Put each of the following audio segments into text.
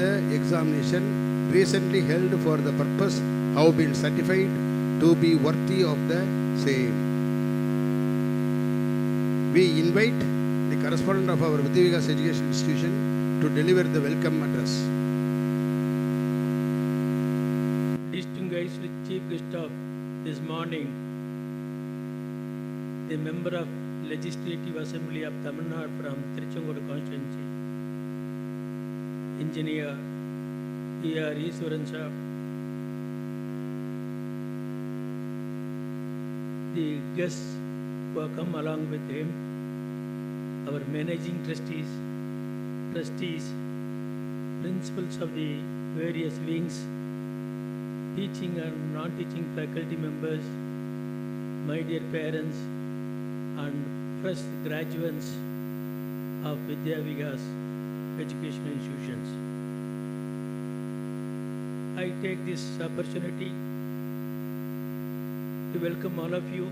the examination recently held for the purpose have been certified to be worthy of the same. We invite the correspondent of our Vidya Vikas Education Institution to deliver the welcome address. Distinguished Chief Guest of this morning, the member of Legislative Assembly of Tamil Nadu from Tiruchengodu constituency, Engineer E.R. Easwaran sir, the guests who have come along with him, our managing trustees, principals of the various wings, teaching and non-teaching faculty members, my dear parents and fresh graduates of Vidya Vikas educational institutions. I take this opportunity to welcome all of you.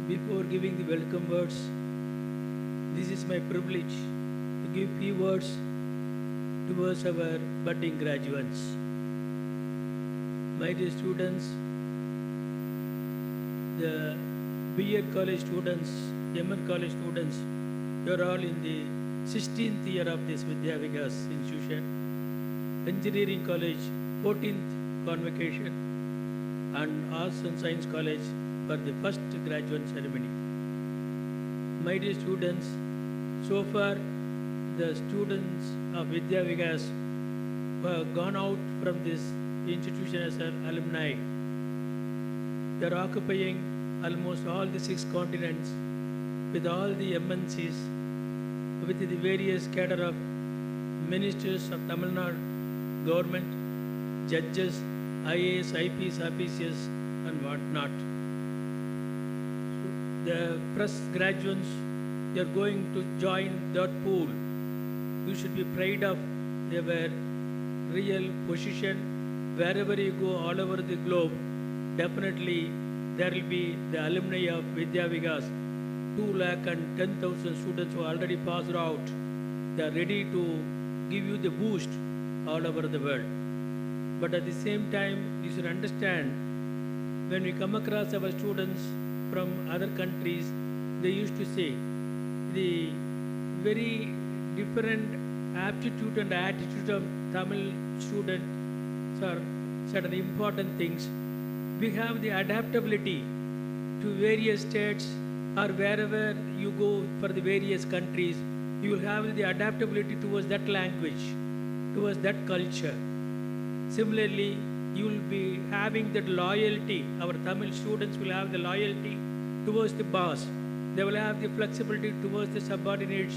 Before giving the welcome words, this is my privilege to give few words towards our budding graduates. My dear students, the B.Ed college students, M.Ed college students, you are all in the 16th year of this Vidya Vikas institution. Engineering college, 14th convocation, and Arts and Science college for the first graduate ceremony. My dear students, so far the students of Vidya Vikas who have gone out from this institution as an alumni, they are occupying almost all the 6 continents with all the MNCs, with the various cadre of ministers of Tamil Nadu government, judges, IAS, IPS, officials and what not. The fresh graduates, they are going to join that pool. You should be proud of their real position. Wherever you go all over the globe, definitely there will be the alumni of Vidya Vikas. 210,000 students who already passed out. They are ready to give you the boost all over the world. But at the same time, you should understand, when we come across our students from other countries, they used to say the very different aptitude and attitude of Tamil students are certain important things. We have the adaptability to various states, or wherever you go for the various countries, you will have the adaptability towards that language, towards that culture. Similarly, you will be having that loyalty. Our Tamil students will have the loyalty towards the boss. They will have the flexibility towards the subordinates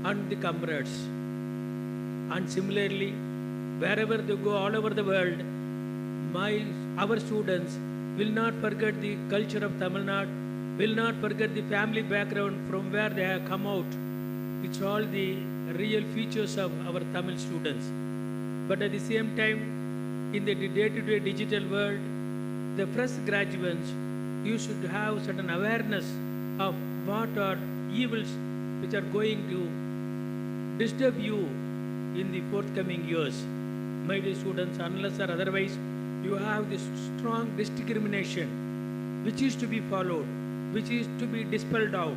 and the comrades. And similarly, wherever they go all over the world, our students will not forget the culture of Tamil Nadu, will not forget the family background from where they have come out. It's all the real features of our Tamil students. But at the same time, in the day-to-day digital world, the fresh graduates, you should have certain awareness of what are evils which are going to disturb you in the forthcoming years. My dear students, unless or otherwise, you have this strong discrimination which is to be followed, which is to be dispelled out.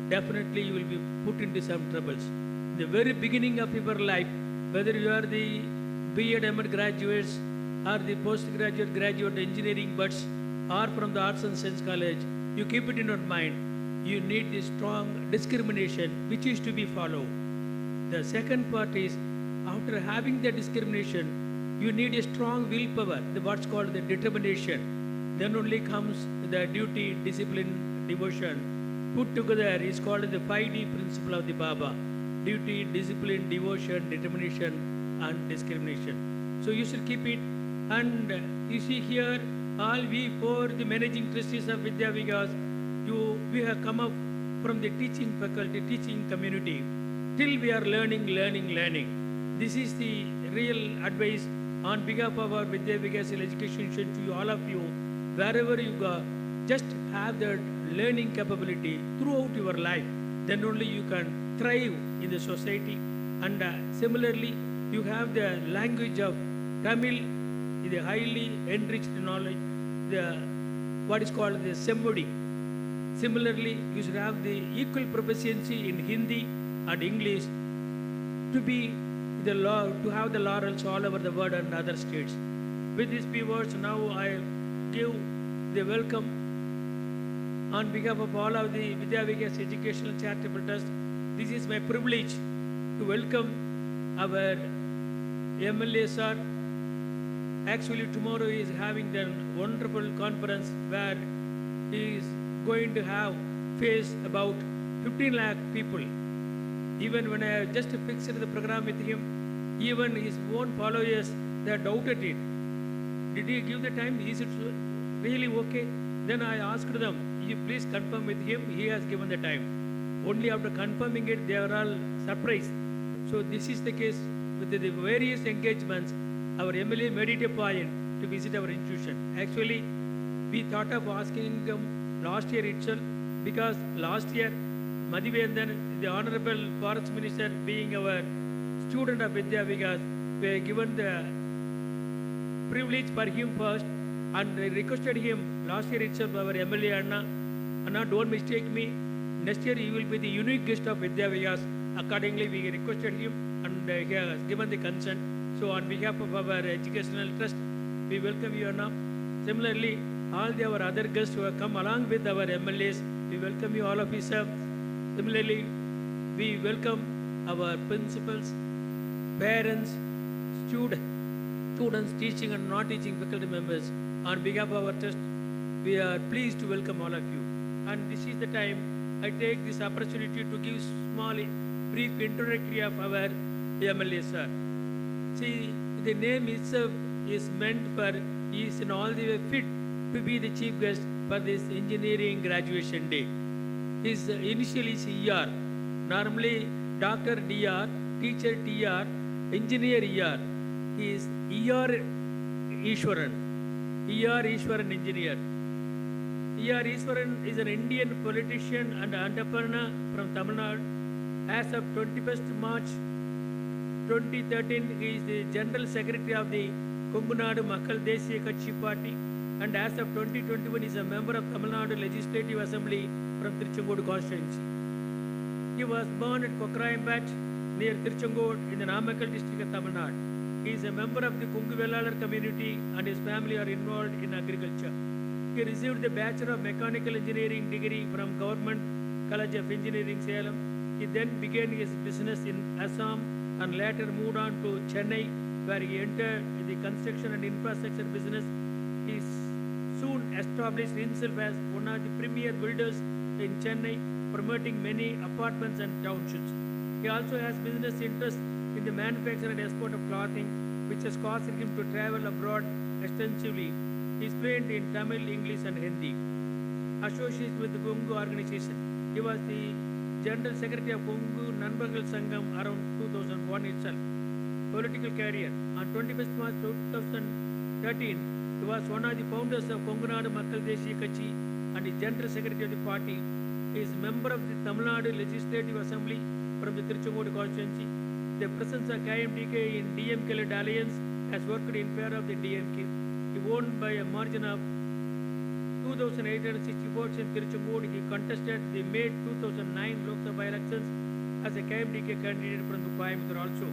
Definitely you will be put into some troubles. The very beginning of your life, whether you are the B.Ed, M.Ed graduates or the postgraduate, graduate engineering buds or from the Arts and Science college, you keep it in your mind. You need this strong discrimination which is to be followed. The second part is, after having the discrimination, you need a strong willpower, what's called the determination. Then only comes the duty, discipline, devotion. Put together is called the 5D principle of the Baba. Duty, discipline, devotion, determination and discrimination. So you should keep it. And you see here, all we four, the managing trustees of Vidya Vikas, we have come up from the teaching faculty, teaching community. Till we are learning. This is the real advice on behalf of our Vidya Vikas education institution to all of you. Wherever you go, just have that learning capability throughout your life. Then only you can thrive in the society. And similarly, You have the language of Tamil, the highly enriched knowledge, the what is called the Semmodi. Similarly, you should have the equal proficiency in Hindi and English to be the law, to have the laurels all over the world and other states. With these few words, now I give the welcome on behalf of all of the Vidya Vikas Educational Charitable Trust. This is my privilege to welcome our MLA sir. Actually, tomorrow he is having the wonderful conference where he is going to have face about 15 lakh people. Even when I just fixed the program with him, even his own followers, they doubted it. Did he give the time? Is it really okay? Then I asked them, you please confirm with him, he has given the time. Only after confirming it, they are all surprised. So this is the case with the various engagements. Our MLA made it a point to visit our institution. Actually, we thought of asking him last year itself, because last year, Madhivendan, the Honorable Forest Minister, being our student of Vidya Vikas, we were given the privilege for him first, and I requested him last year itself, our MLA Anna, don't mistake me, next year you will be the unique guest of Vidya Vikas. Accordingly, we requested him and he has given the consent. So on behalf of our educational trust, we welcome you Anna. Similarly, all our other guests who have come along with our MLAs, we welcome you all of you, sir. Similarly, we welcome our principals, parents, students, teaching and non-teaching faculty members. On behalf of our trust, we are pleased to welcome all of you. And this is the time I take this opportunity to give small, brief introductory of our MLA, sir. See, the name itself is meant for, he is in all the way fit to be the chief guest for this engineering graduation day. His initial is ER. Normally, Dr. DR, teacher TR, engineer ER. He is ER Ishwaran. ER Ishwaran engineer. ER Ishwaran is an Indian politician and entrepreneur from Tamil Nadu. As of 21st March 2013, he is the General Secretary of the Kongu Nadu Makkal Desiya Katchi Party, and as of 2021 he is a member of Tamil Nadu Legislative Assembly from Tiruchengodu constituency. He was born at Kokrayambat near Tiruchengodu in the Namakkal district of Tamil Nadu. He is a member of the Kungu Velalar community and his family are involved in agriculture. He received the Bachelor of Mechanical Engineering degree from Government College of Engineering, Salem. He then began his business in Assam and later moved on to Chennai, where he entered the construction and infrastructure business. He soon established himself as one of the premier builders in Chennai, promoting many apartments and townships. He also has business interests in the manufacture and export of clothing, which has caused him to travel abroad extensively. He is fluent in Tamil, English and Hindi. Associated with the Kongu organization. He was the General Secretary of Kongu Nanbargal Sangam around 2001 itself. Political career. On 21st March 2013, he was one of the founders of Kongu Nadu Makkal Desiya Katchi and the General Secretary of the party. He is member of the Tamil Nadu Legislative Assembly from the Tiruchengodu constituency. The presence of KMDK in DMK-led alliance has worked in favor of the DMK. He won by a margin of 2,860 votes in Tiruchengodu. He contested the May 2009 Lok Sabha elections as a KMDK candidate from the Coimbatore also.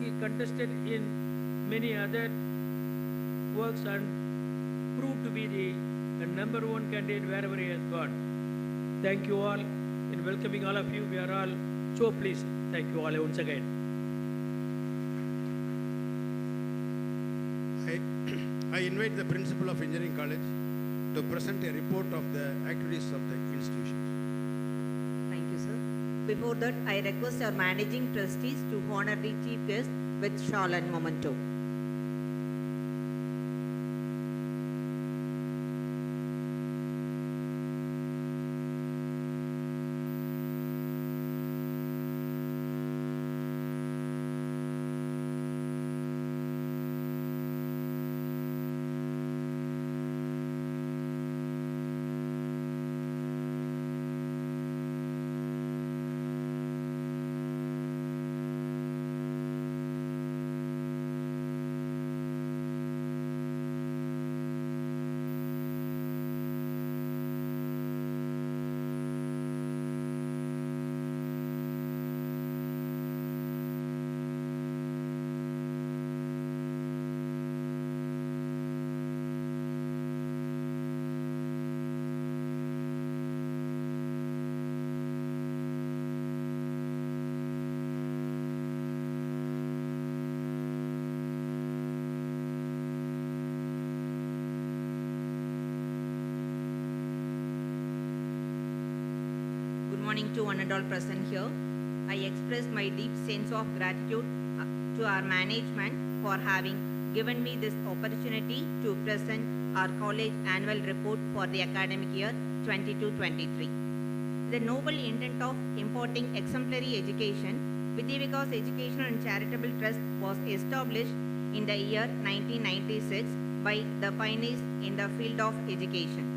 He contested in many other works and proved to be the number one candidate wherever he has gone. Thank you all. In welcoming all of you, we are all so pleased. Thank you all once again. I invite the Principal of Engineering College to present a report of the activities of the institution. Thank you, sir. Before that, I request our managing trustees to honor the chief guest with shawl and memento. morning to one and all present here. I express my deep sense of gratitude to our management for having given me this opportunity to present our college annual report for the academic year 22-23. The noble intent of imparting exemplary education, Vidya Vikas Educational and Charitable Trust was established in the year 1996 by the pioneers in the field of education.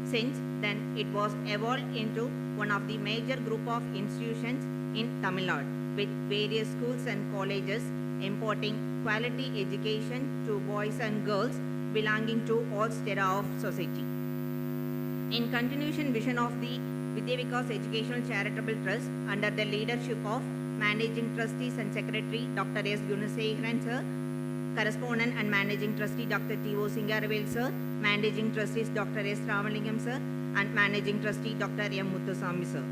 Since then, it was evolved into one of the major group of institutions in Tamil Nadu, with various schools and colleges imparting quality education to boys and girls belonging to all strata of society. In continuation vision of the Vidya Vikas Educational Charitable Trust under the leadership of Managing Trustees and Secretary Dr. S. Gunasekharan sir, Correspondent and Managing Trustee Dr. T.O. Singaravel sir, Managing Trustees Dr. S. Ramalingam sir, and Managing Trustee Dr. M. Muthuswamy sir.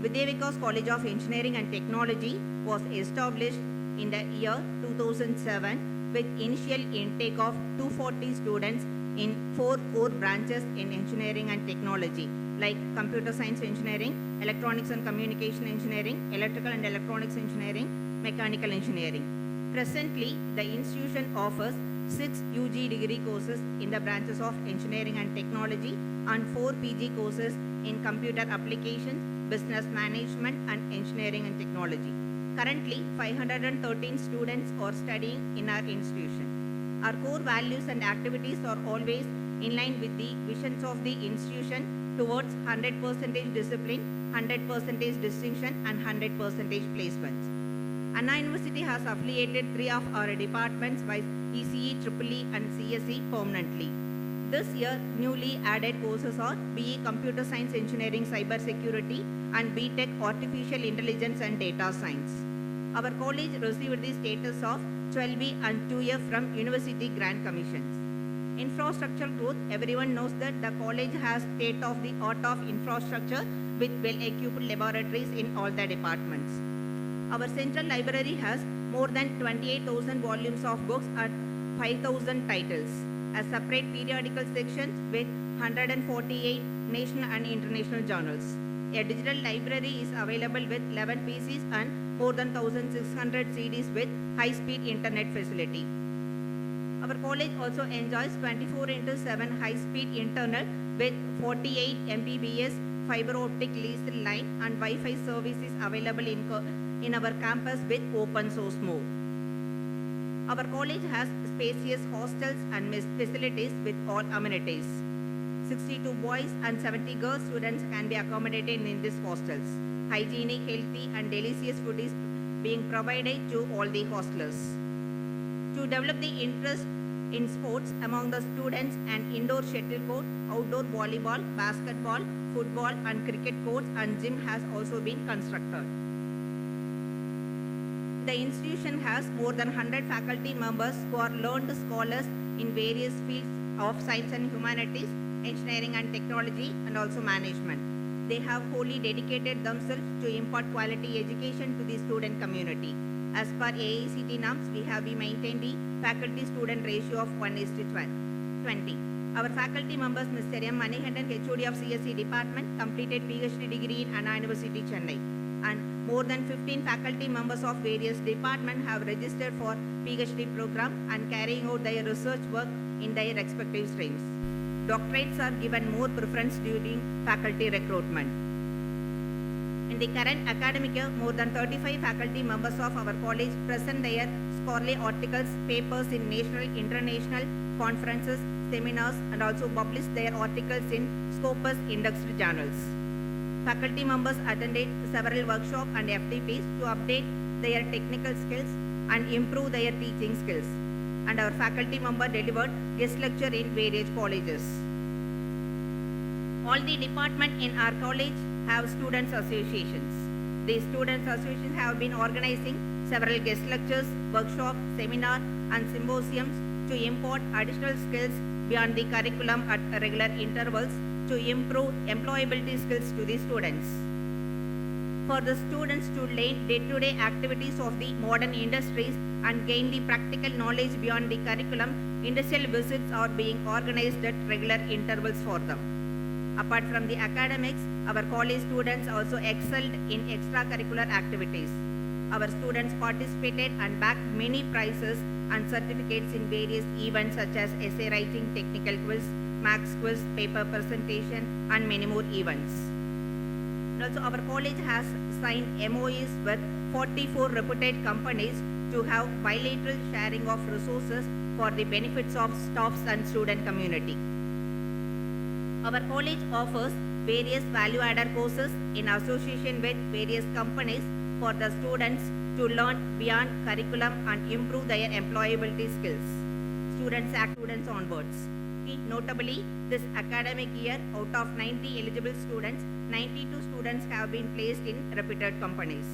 Vidya Vikas College of Engineering and Technology was established in the year 2007 with initial intake of 240 students in 4 core branches in engineering and technology like computer science engineering, electronics and communication engineering, electrical and electronics engineering, mechanical engineering. Presently, the institution offers 6 UG degree courses in the branches of engineering and technology and 4 PG courses in computer applications, business management and engineering and technology. Currently, 513 students are studying in our institution. Our core values and activities are always in line with the visions of the institution towards 100% discipline, 100% distinction and 100% placements. Anna University has affiliated 3 of our departments by ECE, EEE and CSE permanently. This year, newly added courses are BE Computer Science Engineering Cyber Security and BTech Artificial Intelligence and Data Science. Our college received the status of 12B and 2F from University Grant Commissions. Infrastructure growth, everyone knows that the college has state-of-the-art of infrastructure with well-equipped laboratories in all the departments. Our central library has more than 28,000 volumes of books and 5,000 titles, a separate periodical sections with 148 national and international journals. A digital library is available with 11 PCs and more than 1,600 CDs with high-speed internet facility. Our college also enjoys 24/7 high-speed internet with 48 Mbps fiber optic leased line and Wi-Fi services available in our campus with open source mode. Our college has spacious hostels and mess facilities with all amenities. 62 boys and 70 girls students can be accommodated in these hostels. Hygienic, healthy and delicious food is being provided to all the hostelers. To develop the interest in sports among the students, an indoor shuttlecourt, outdoor volleyball, basketball, football and cricket courts and gym has also been constructed. The institution has more than 100 faculty members who are learned scholars in various fields of science and humanities, engineering and technology and also management. They have wholly dedicated themselves to impart quality education to the student community. As per AICT norms, we have been maintained the faculty-student ratio of 1:20. Our faculty members, Mr. M. Manikandan, HOD of CSE department, completed PhD degree in Anna University, Chennai. And more than 15 faculty members of various departments have registered for PhD program and carrying out their research work in their respective streams. Doctorates are given more preference during faculty recruitment. In the current academic year, more than 35 faculty members of our college present their scholarly articles, papers in national, international conferences, seminars, and also publish their articles in Scopus indexed journals. Faculty members attended several workshops and FTPs to update their technical skills and improve their teaching skills. And our faculty member delivered guest lecture in various colleges. All the departments in our college have students associations. These students associations have been organizing several guest lectures, workshops, seminars and symposiums to impart additional skills beyond the curriculum at regular intervals to improve employability skills to the students. For the students to learn day-to-day activities of the modern industries and gain the practical knowledge beyond the curriculum, industrial visits are being organized at regular intervals for them. Apart from the academics, our college students also excelled in extracurricular activities. Our students participated and bagged many prizes and certificates in various events such as essay writing, technical quiz, maths quiz, paper presentation, and many more events. And also, our college has signed MOUs with 44 reputed companies to have bilateral sharing of resources for the benefits of staffs and student community. Our college offers various value-added courses in association with various companies for the students to learn beyond curriculum and improve their employability skills. Students onwards. Notably, this academic year, out of 90 eligible students, 92 students have been placed in reputed companies.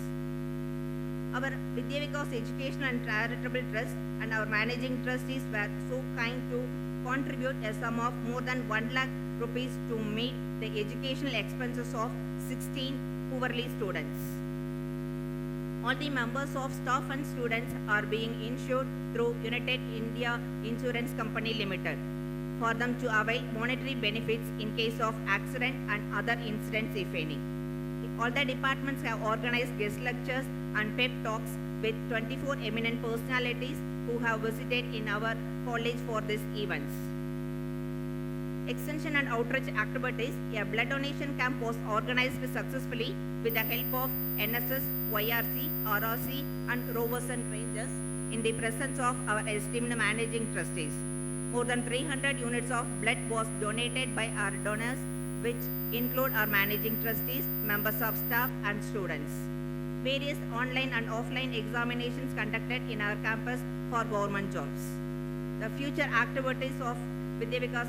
Our Vidya Vikas Educational and Charitable Trust and our managing trustees were so kind to contribute a sum of more than 1 lakh rupees to meet the educational expenses of 16 poorly students. All the members of staff and students are being insured through United India Insurance Company Limited for them to avail monetary benefits in case of accident and other incidents if any. All the departments have organized guest lectures and pep talks with 24 eminent personalities who have visited in our college for these events. Extension and outreach activities, a blood donation camp was organized successfully with the help of NSS, YRC, RRC and Rovers and Rangers in the presence of our esteemed managing trustees. More than 300 units of blood was donated by our donors, which include our managing trustees, members of staff and students. Various online and offline examinations conducted in our campus for government jobs. The future activities of Vidya Vikas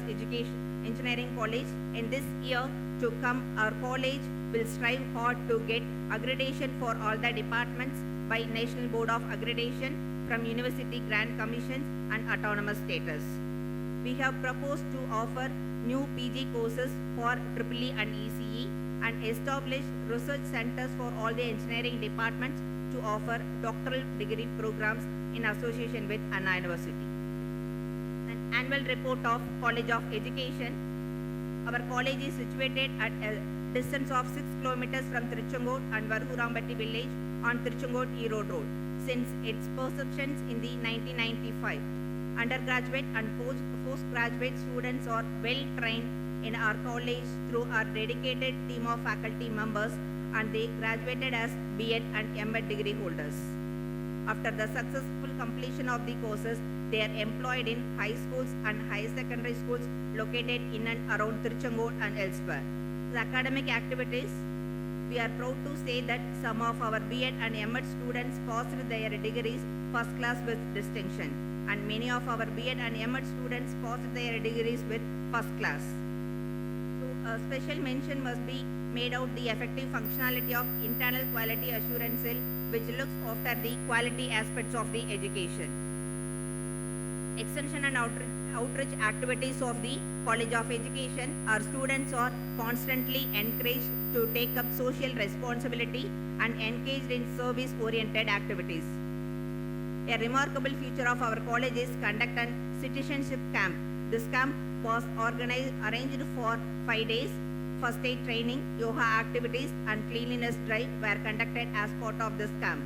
Engineering College in this year to come, our college will strive hard to get accreditation for all the departments by National Board of Accreditation from University Grant Commissions and autonomous status. We have proposed to offer new PG courses for EEE and ECE and establish research centers for all the engineering departments to offer doctoral degree programs in association with Anna University. An annual report of College of Education. Our college is situated at a distance of 6 kilometers from Tiruchengood and Varhurambatti village on Tiruchengood-Erode Road since its perceptions in the 1995. Undergraduate and postgraduate students are well trained in our college through our dedicated team of faculty members and they graduated as B.Ed and M.Ed degree holders. After the successful completion of the courses, they are employed in high schools and higher secondary schools located in and around Tiruchengood and elsewhere. The academic activities, we are proud to say that some of our B.Ed and M.Ed students passed their degrees first class with distinction and many of our B.Ed and M.Ed students passed their degrees with first class. So a special mention must be made out the effective functionality of internal quality assurance cell which looks after the quality aspects of the education. Extension and outreach activities of the College of Education, our students are constantly encouraged to take up social responsibility and engaged in service-oriented activities. A remarkable feature of our college is conduct a citizenship camp. This camp was arranged for 5 days. First aid training, yoga activities and cleanliness drive were conducted as part of this camp.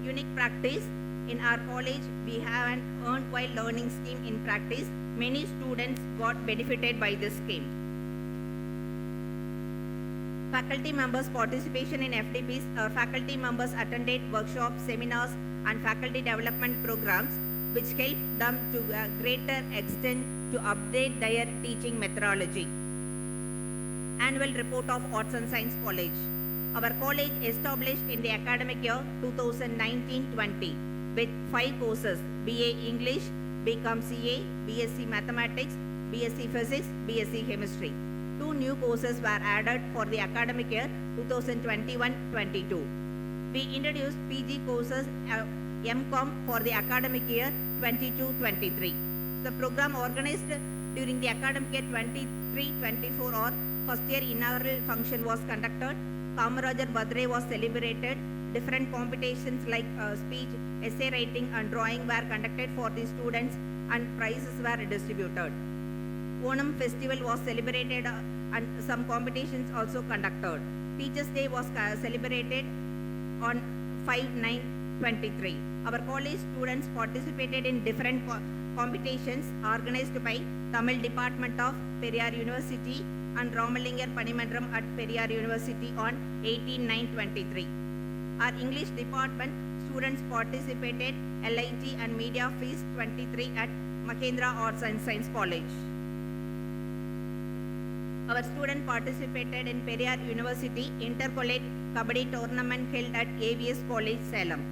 Unique practice. In our college, we have an earned while learning scheme in practice. Many students got benefited by this scheme. Faculty members' participation in FDPs. Our faculty members attended workshops, seminars, and faculty development programs, which helped them to a greater extent to update their teaching methodology. Annual report of Arts and Science College. Our college established in the academic year 2019-20 with 5 courses: BA English, BCom CA, BSc Mathematics, BSc Physics, BSc Chemistry. 2 new courses were added for the academic year 2021-22. We introduced PG courses MCom for the academic year 22-23. The program organized during the academic year 23-24 or first year inaugural function was conducted. Kamarajar Birthday was celebrated. Different competitions like speech, essay writing and drawing were conducted for the students and prizes were distributed. Onam festival was celebrated and some competitions also conducted. Teachers' Day was celebrated on 5/9/23. Our college students participated in different competitions organized by Tamil Department of Periyar University and Ramalingar Panimandram at Periyar University on 18/9/23. Our English department students participated LIT and Media Feast 23 at Mahendra Arts and Science College. Our student participated in Periyar University Intercollege Kabaddi tournament held at AVS College, Salem.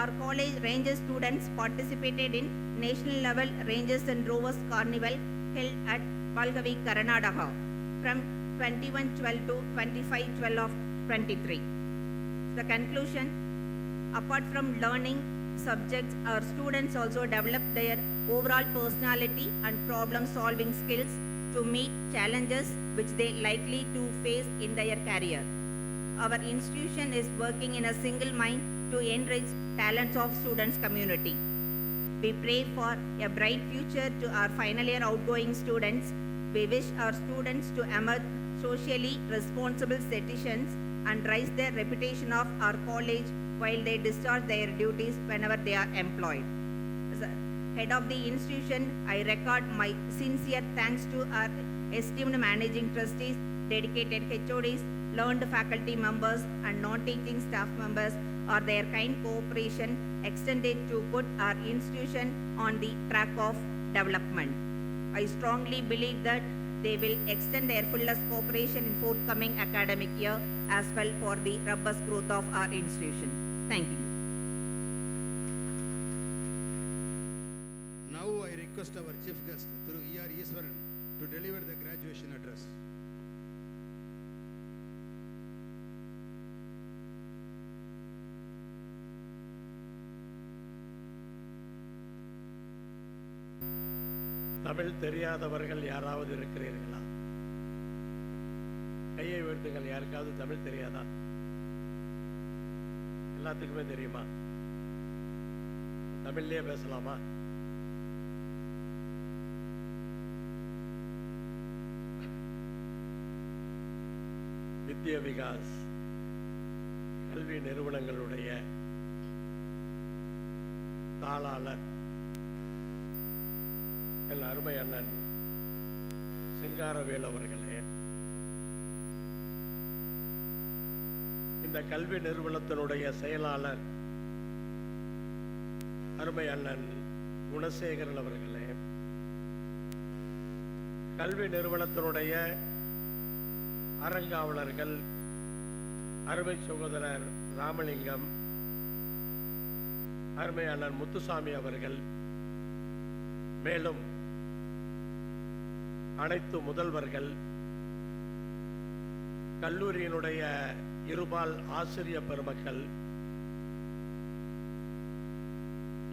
Our college Rangers students participated in national level Rangers and Rovers Carnival held at Valgavi, Karnataka from 21/12 to 25/12 of 23. The conclusion, apart from learning subjects, our students also developed their overall personality and problem solving skills to meet challenges which they likely to face in their career. Our institution is working in a single mind to enrich talents of students community. We pray for a bright future to our final year outgoing students. We wish our students to emerge socially responsible citizens and raise their reputation of our college while they discharge their duties whenever they are employed. As a head of the institution, I record my sincere thanks to our esteemed managing trustees, dedicated HODs, learned faculty members and non-teaching staff members or their kind cooperation extended to put our institution on the track of development. I strongly believe that they will extend their fullest cooperation in forthcoming academic year as well for the robust growth of our institution. Thank you. Now I request our chief guest, Thiru E.R. Easwaran, to deliver the graduation address. Tamil தெரியாதவர்கள் யாராவது இருக்கிறீர்களா? கையை உயர்த்துங்கள். யாருக்காவது தமிழ் தெரியாதா? எல்லாத்துக்குமே தெரியுமா? தமிழ்லயே பேசலாமா? வித்யா விகாஸ் கல்வி நிறுவனங்களுடைய தாளாளர் என் அருமை அண்ணன் சிங்காரவேல் அவர்களே, இந்த கல்வி நிறுவனத்தினுடைய செயலாளர் அருமை அண்ணன் குணசேகரன் அவர்களே, கல்வி நிறுவனத்தினுடைய அறங்காவலர்கள் அருமை சகோதரர் ராமலிங்கம், அருமை அண்ணன் முத்துசாமி அவர்கள், மேலும் அனைத்து முதல்வர்கள், கல்லூரியினுடைய இருபால் ஆசிரிய பெருமக்கள்,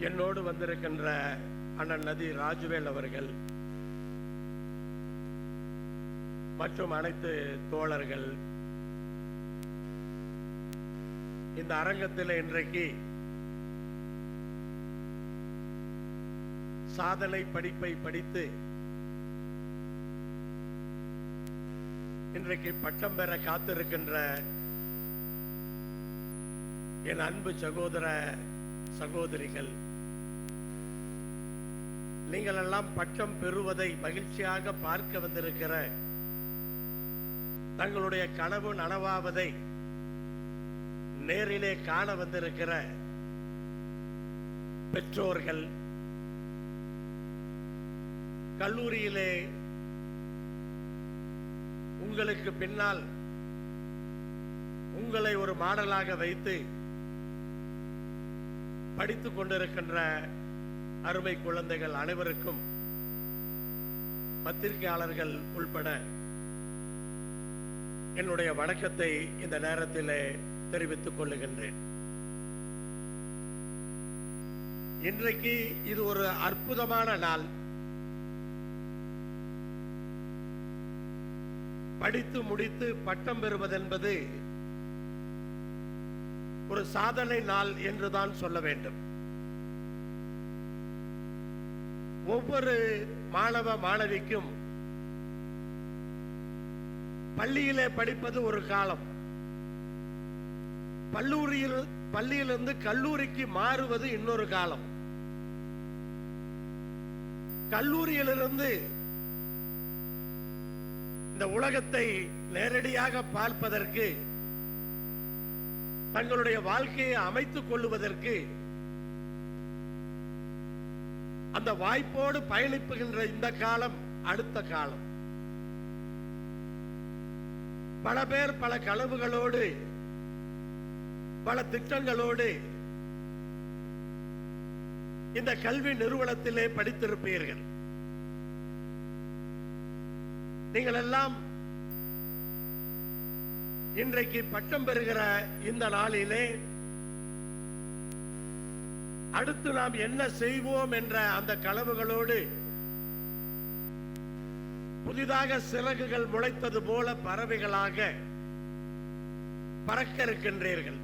என்னோடு வந்திருக்கின்ற அண்ணன் நதி ராஜுவேல் அவர்கள் மற்றும் அனைத்து தோழர்கள், இந்த அரங்கத்தில் இன்றைக்கு சாதனை படிப்பை படித்து இன்றைக்கு பட்டம் பெற காத்திருக்கின்ற என் அன்பு சகோதர சகோதரிகள், நீங்கள் எல்லாம் பட்டம் பெறுவதை மகிழ்ச்சியாக பார்க்க வந்திருக்கிற, தங்களுடைய கனவு நனவாவதை நேரிலே காண வந்திருக்கிற பெற்றோர்கள், கல்லூரியிலே உங்களுக்கு பின்னால் உங்களை ஒரு மாடலாக வைத்து படித்துக் கொண்டிருக்கின்ற அருமை குழந்தைகள் அனைவருக்கும் பத்திரிகையாளர்கள் உள்பட என்னுடைய வணக்கத்தை இந்த நேரத்திலே தெரிவித்துக் கொள்ளுகின்றேன். இன்றைக்கு இது ஒரு அற்புதமான நாள். படித்து முடித்து பட்டம் பெறுவதென்பது ஒரு சாதனை நாள் என்றுதான் சொல்ல வேண்டும். ஒவ்வொரு மாணவ மாணவிக்கும் பள்ளியிலே படிப்பது ஒரு காலம், பள்ளியிலிருந்து கல்லூரிக்கு மாறுவது இன்னொரு காலம், கல்லூரியிலிருந்து இந்த உலகத்தை நேரடியாக பார்ப்பதற்கு, தங்களுடைய வாழ்க்கையை அமைத்துக் கொள்ளுவதற்கு அந்த வாய்ப்போடு பயணிப்புகின்ற இந்த காலம் அடுத்த காலம். பல பேர் பல கனவுகளோடு பல திட்டங்களோடு இந்த கல்வி நிறுவனத்திலே படித்திருப்பீர்கள். நீங்கள் எல்லாம் இன்றைக்கு பட்டம் பெறுகிற இந்த நாளிலே அடுத்து நாம் என்ன செய்வோம் என்ற அந்த கனவுகளோடு புதிதாக சிறகுகள் முளைத்தது போல பறவைகளாக பறக்க இருக்கின்றீர்கள்.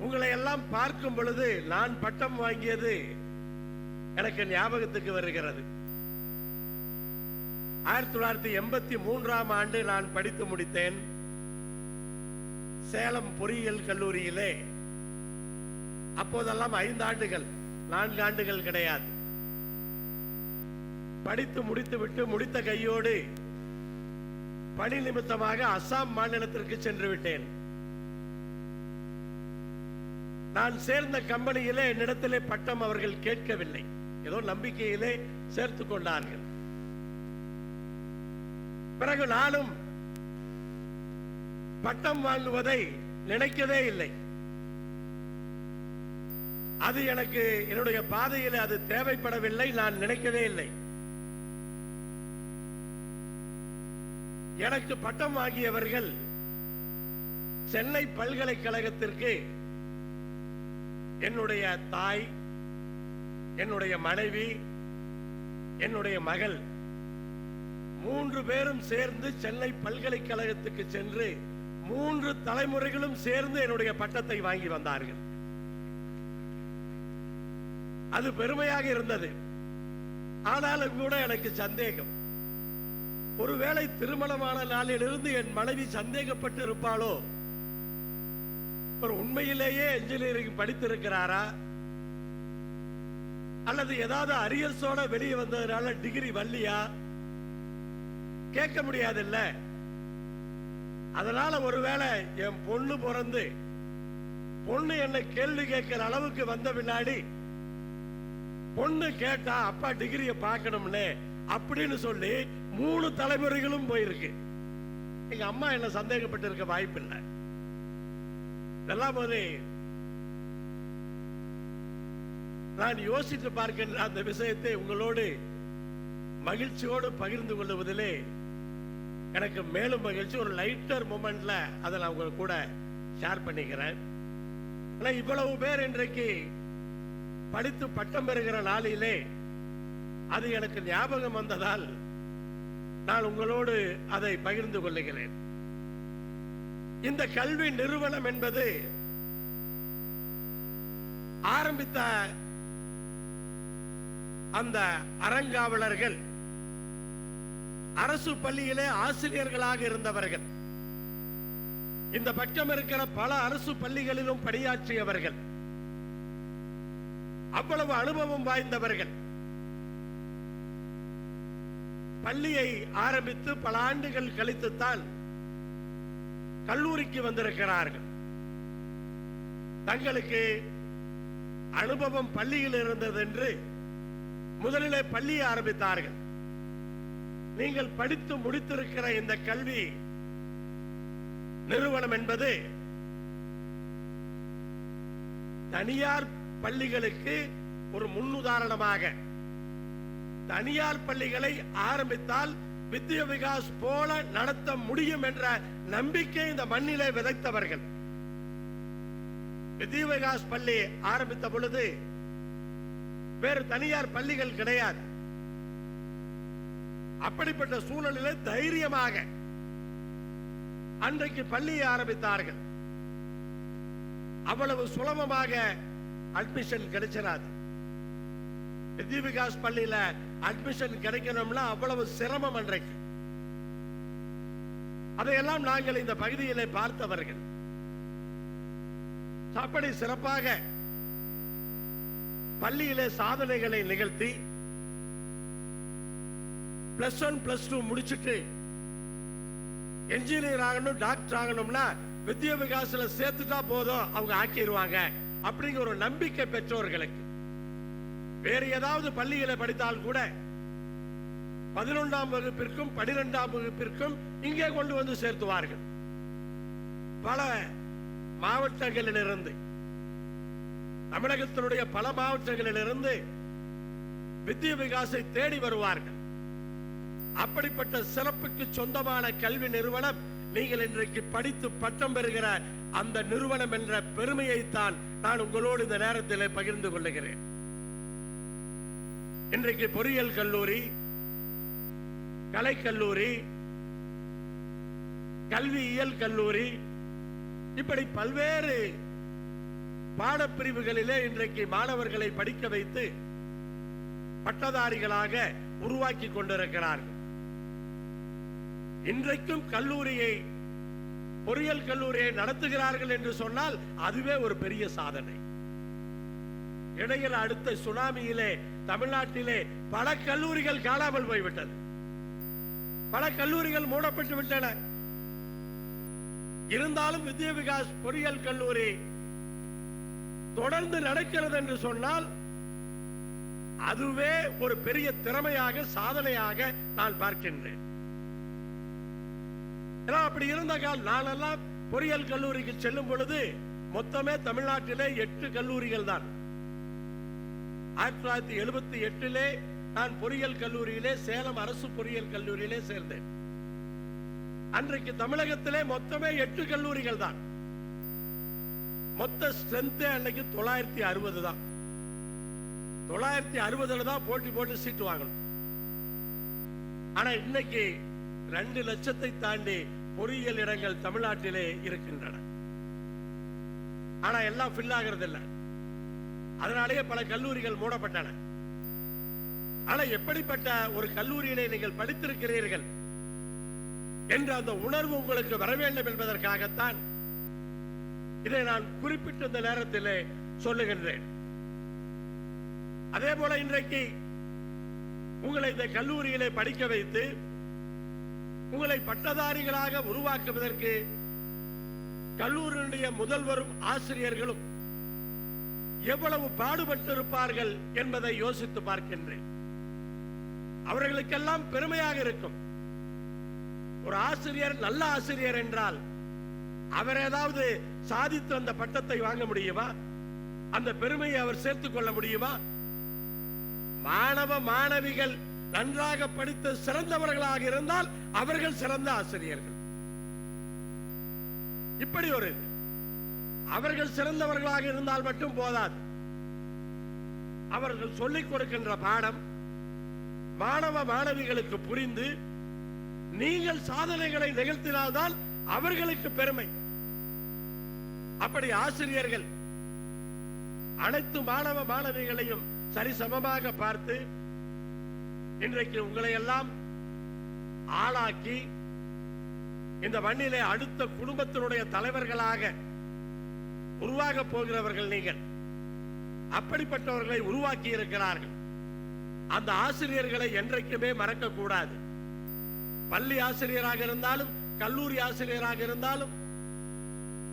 உங்களை எல்லாம் பார்க்கும் பொழுது நான் பட்டம் வாங்கியது எனக்கு ஞாபகத்துக்கு வருகிறது. 1983ஆம் ஆண்டு நான் படித்து முடித்தேன் சேலம் பொறியியல் கல்லூரியிலே. அப்போதெல்லாம் 5 ஆண்டுகள், 4 ஆண்டுகள் கிடையாது. படித்து முடித்துவிட்டு முடித்த கையோடு பணி நிமித்தமாக அசாம் மாநிலத்திற்கு சென்று விட்டேன். நான் சேர்ந்த கம்பெனியிலே என்னிடத்திலே பட்டம் அவர்கள் கேட்கவில்லை, ஏதோ நம்பிக்கையிலே சேர்த்துக் கொண்டார்கள். பிறகு நானும் பட்டம் வாங்குவதை நினைக்கவே இல்லை. அது எனக்கு என்னுடைய பாதையில் அது தேவைப்படவில்லை, நான் நினைக்கவே இல்லை. எனக்கு பட்டம் வாங்கியவர்கள் சென்னை பல்கலைக்கழகத்திற்கு என்னுடைய தாய், என்னுடைய மனைவி, என்னுடைய மகள் 3 பேரும் சேர்ந்து சென்னை பல்கலைக்கழகத்துக்கு சென்று 3 தலைமுறைகளும் சேர்ந்து என்னுடைய பட்டத்தை வாங்கி வந்தார்கள். அது பெருமையாக இருந்தது. ஆனாலும் கூட எனக்கு சந்தேகம், ஒருவேளை திருமணமான நாளிலிருந்து என் மனைவி சந்தேகப்பட்டு இருப்பாளோ, ஒரு உண்மையிலேயே இன்ஜினியரிங் படித்திருக்கிறாரா அல்லது ஏதாவது அரியர்ஸோட வெளியே வந்ததுனால டிகிரி வரலையா கேட்க முடியாதுல்ல. அதனால ஒருவேளை என் பொண்ணு பிறந்து பொண்ணு என்னை கேள்வி கேட்கிற அளவுக்கு வந்த பின்னாடி பொண்ணு கேட்டா அப்பா டிகிரிய பார்க்கணும்னு அப்படின்னு சொல்லி 3 தலைமுறைகளும் போயிருக்கு. எங்க அம்மா என்ன சந்தேகப்பட்டு இருக்க வாய்ப்பில்லை. இதெல்லாம் போது நான் யோசித்து பார்க்கின்ற அந்த விஷயத்தை உங்களோடு மகிழ்ச்சியோடு பகிர்ந்து கொள்வதிலே எனக்கு மேலும் மகிழ்ச்சி. ஒரு லைட்டர் மூமெண்ட்ல அதை நான் உங்க கூட ஷேர் பண்ணிக்கிறேன். ஆனா இவ்வளவு பேர் இன்றைக்கு படித்து பட்டம் பெறுகிற நாளிலே அது எனக்கு ஞாபகம் வந்ததால் நான் உங்களோடு அதை பகிர்ந்து கொள்ளுகிறேன். இந்த கல்வி நிறுவனம் என்பது ஆரம்பித்த அந்த அறங்காவலர்கள் அரசு பள்ளியிலே ஆசிரியர்களாக இருந்தவர்கள், இந்த பக்கம் இருக்கிற பல அரசு பள்ளிகளிலும் பணியாற்றியவர்கள், அவ்வளவு அனுபவம் வாய்ந்தவர்கள். பள்ளியை ஆரம்பித்து பல ஆண்டுகள் கழித்துத்தான் கல்லூரிக்கு வந்திருக்கிறார்கள். தங்களுக்கு அனுபவம் பள்ளியில் இருந்தது என்று முதலிலே பள்ளியை ஆரம்பித்தார்கள். நீங்கள் படித்து முடித்திருக்கிற இந்த கல்வி நிறுவனம் என்பது தனியார் பள்ளிகளுக்கு ஒரு முன்னுதாரணமாக, தனியார் பள்ளிகளை ஆரம்பித்தால் வித்ய விகாஸ் போல நடத்த முடியும் என்ற நம்பிக்கை இந்த மண்ணிலே விதைத்தவர்கள். வித்ய விகாஸ் பள்ளி ஆரம்பித்த பொழுது வேறு தனியார் பள்ளிகள் கிடையாது. அப்படிப்பட்ட சூழலிலே தைரியமாக அன்றைக்கு பள்ளியை ஆரம்பித்தார்கள். அவ்வளவு சுலபமாக அட்மிஷன் கிடைச்சிடாது. வித்ய விகாஸ் பள்ளியில அட்மிஷன் கிடைக்கணும்னா அவ்வளவு சிரமம். அன்றைக்கு அதையெல்லாம் நாங்கள் இந்த பகுதியிலே பார்த்தவர்கள். அப்படி சிறப்பாக பள்ளியிலே சாதனைகளை நிகழ்த்தி +1 +2 முடிச்சுட்டு என்ஜினியர் ஆகணும், டாக்டர் ஆகணும்னா வித்யா விகாஸ்ல சேர்த்துட்டா போதும், அவங்க ஆக்கிடுவாங்க அப்படிங்கிற ஒரு நம்பிக்கை பெற்றோர்களுக்கு. வேறு ஏதாவது பள்ளிகளை படித்தால் கூட 11ஆம் வகுப்பிற்கும் 12ஆம் வகுப்பிற்கும் இங்கே கொண்டு வந்து சேர்த்துவார்கள். பல மாவட்டங்களிலிருந்து, தமிழகத்தினுடைய பல மாவட்டங்களிலிருந்து வித்யா விகாஸை தேடி வருவார்கள். அப்படிப்பட்ட சிறப்புக்கு சொந்தமான கல்வி நிறுவனம் நீங்கள் இன்றைக்கு படித்து பட்டம் பெறுகிற அந்த நிறுவனம் என்ற பெருமையைத்தான் நான் உங்களோடு இந்த நேரத்தில் பகிர்ந்து கொள்ளுகிறேன். இன்றைக்கு பொறியியல் கல்லூரி, கலைக்கல்லூரி, கல்வியியல் கல்லூரி, இப்படி பல்வேறு பாடப்பிரிவுகளிலே இன்றைக்கு மாணவர்களை படிக்க வைத்து பட்டதாரிகளாக உருவாக்கி கொண்டிருக்கிறார்கள். இன்றைக்கும் கல்லூரியை, பொறியியல் கல்லூரியை நடத்துகிறார்கள் என்று சொன்னால் அதுவே ஒரு பெரிய சாதனை. இடையில் அடுத்த சுனாமியிலே தமிழ்நாட்டிலே பல கல்லூரிகள் காணாமல் போய்விட்டது, பல கல்லூரிகள் மூடப்பட்டு விட்டன. இருந்தாலும் வித்யா விகாஸ் பொறியியல் கல்லூரி தொடர்ந்து நடக்கிறது என்று சொன்னால் அதுவே ஒரு பெரிய திறமையாக, சாதனையாக நான் பார்க்கின்றேன். அப்படி இருந்த கால் நானெல்லாம் பொறியியல் கல்லூரிக்கு செல்லும் பொழுது மொத்தமே தமிழ்நாட்டிலே 8 கல்லூரிகள் தான். 1978 நான் பொறியியல் கல்லூரியிலே, சேலம் அரசு பொறியியல் கல்லூரியிலே சேர்ந்தேன். அன்றைக்கு தமிழகத்திலே மொத்தமே 8 கல்லூரிகள் தான். மொத்த ஸ்ட்ரென்த் அன்னைக்கு 960 தான். 960 தான் போட்டி போட்டு சீட்டு வாங்கணும். ஆனா இன்னைக்கு 2 லட்சத்தை தாண்டி பொறியியல் இடங்கள் தமிழ்நாட்டிலே இருக்கின்றன. ஆனா எல்லாம் ஃபில் ஆகிறது இல்லை. அதனாலேயே பல கல்லூரிகள் மூடப்பட்டன. ஆனா எப்படிப்பட்ட ஒரு கல்லூரியிலே நீங்கள் படித்திருக்கிறீர்கள் என்ற அந்த உணர்வு உங்களுக்கு வர வேண்டும் என்பதற்காகத்தான் இதை நான் குறிப்பிட்ட இந்த நேரத்திலே சொல்லுகின்றேன். அதே போல இன்றைக்கு உங்களை இந்த கல்லூரியிலே படிக்க வைத்து உங்களை பட்டதாரிகளாக உருவாக்குவதற்கு கல்லூரியினுடைய முதல்வரும் ஆசிரியர்களும் எவ்வளவு பாடுபட்டிருப்பார்கள் என்பதை யோசித்து பார்க்கின்றேன். அவர்களுக்கெல்லாம் பெருமையாக இருக்கும். ஒரு ஆசிரியர் நல்ல ஆசிரியர் என்றால் அவர் ஏதாவது சாதித்து அந்த பட்டத்தை வாங்க முடியுமா? அந்த பெருமையை அவர் சேர்த்துக் கொள்ள முடியுமா? மாணவ மாணவிகள் நன்றாக படித்து சிறந்தவர்களாக இருந்தால் அவர்கள் சிறந்த ஆசிரியர்கள். இப்படி ஒரு அவர்கள் சிறந்தவர்களாக இருந்தால் மட்டும் போதாது. அவர்கள் சொல்லிக் கொடுக்கின்ற பாடம் மாணவ மாணவிகளுக்கு புரிந்து நீங்கள் சாதனைகளை நிகழ்த்தினால்தான் அவர்களுக்கு பெருமை. அப்படி ஆசிரியர்கள் அனைத்து மாணவ மாணவிகளையும் சரிசமமாக பார்த்து இன்றைக்கு உங்களை எல்லாம் ஆளாக்கி இந்த மண்ணிலே அடுத்த குடும்பத்தினுடைய தலைவர்களாக உருவாக போகிறவர்கள் நீங்கள். அப்படிப்பட்டவர்களை உருவாக்கி இருக்கிறார்கள். அந்த ஆசிரியர்களை என்றைக்குமே மறக்க கூடாது. பள்ளி ஆசிரியராக இருந்தாலும் கல்லூரி ஆசிரியராக இருந்தாலும்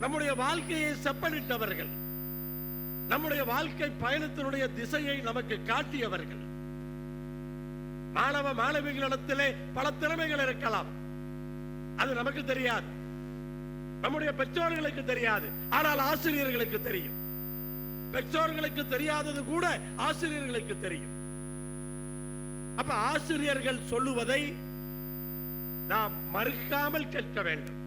நம்முடைய வாழ்க்கையை செப்பனிட்டவர்கள், நம்முடைய வாழ்க்கை பயணத்தினுடைய திசையை நமக்கு காட்டியவர்கள். மாணவ மாணவிகளிடத்திலே பல திறமைகள் இருக்கலாம், அது நமக்கு தெரியாது, நம்முடைய பெற்றோர்களுக்கு தெரியாது, ஆனால் ஆசிரியர்களுக்கு தெரியும். பெற்றோர்களுக்கு தெரியாதது கூட ஆசிரியர்களுக்கு தெரியும். அப்ப ஆசிரியர்கள் சொல்லுவதை நாம் மறுக்காமல் கேட்க வேண்டும்.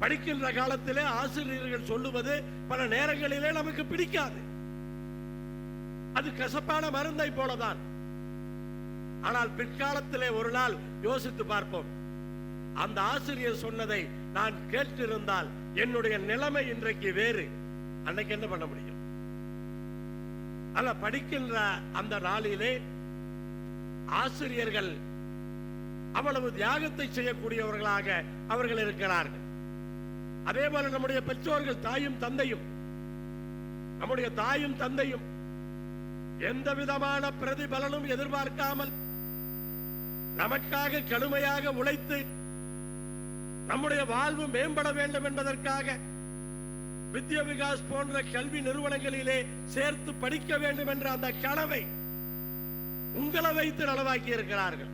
படிக்கின்ற காலத்திலே ஆசிரியர்கள் சொல்லுவது பல நேரங்களிலே நமக்கு பிடிக்காது, அது கசப்பான மருந்தை போலதான். ஆனால் பிற்காலத்திலே ஒரு நாள் யோசித்து பார்ப்போம், அந்த ஆசிரியர் சொன்னதை நான் கேட்டிருந்தால் என்னுடைய நிலைமை இன்றைக்கு வேறு. அன்னைக்கு என்ன பண்ண முடியும்? அல்ல, படிக்கின்ற அந்த நாளிலே ஆசிரியர்கள் அவ்வளவு தியாகத்தை செய்யக்கூடியவர்களாக அவர்கள் இருக்கிறார்கள். அதே போல நம்முடைய பெற்றோர்கள், தாயும் தந்தையும், நம்முடைய தாயும் தந்தையும் எந்த விதமான பிரதிபலனும் எதிர்பார்க்காமல் நமக்காக கடுமையாக உழைத்து நம்முடைய வாழ்வு மேம்பட வேண்டும் என்பதற்காக வித்யா விகாஸ் போன்ற கல்வி நிறுவனங்களிலே சேர்த்து படிக்க வேண்டும் என்ற அந்த கனவை உங்களை வைத்து நனவாக்கி இருக்கிறார்கள்.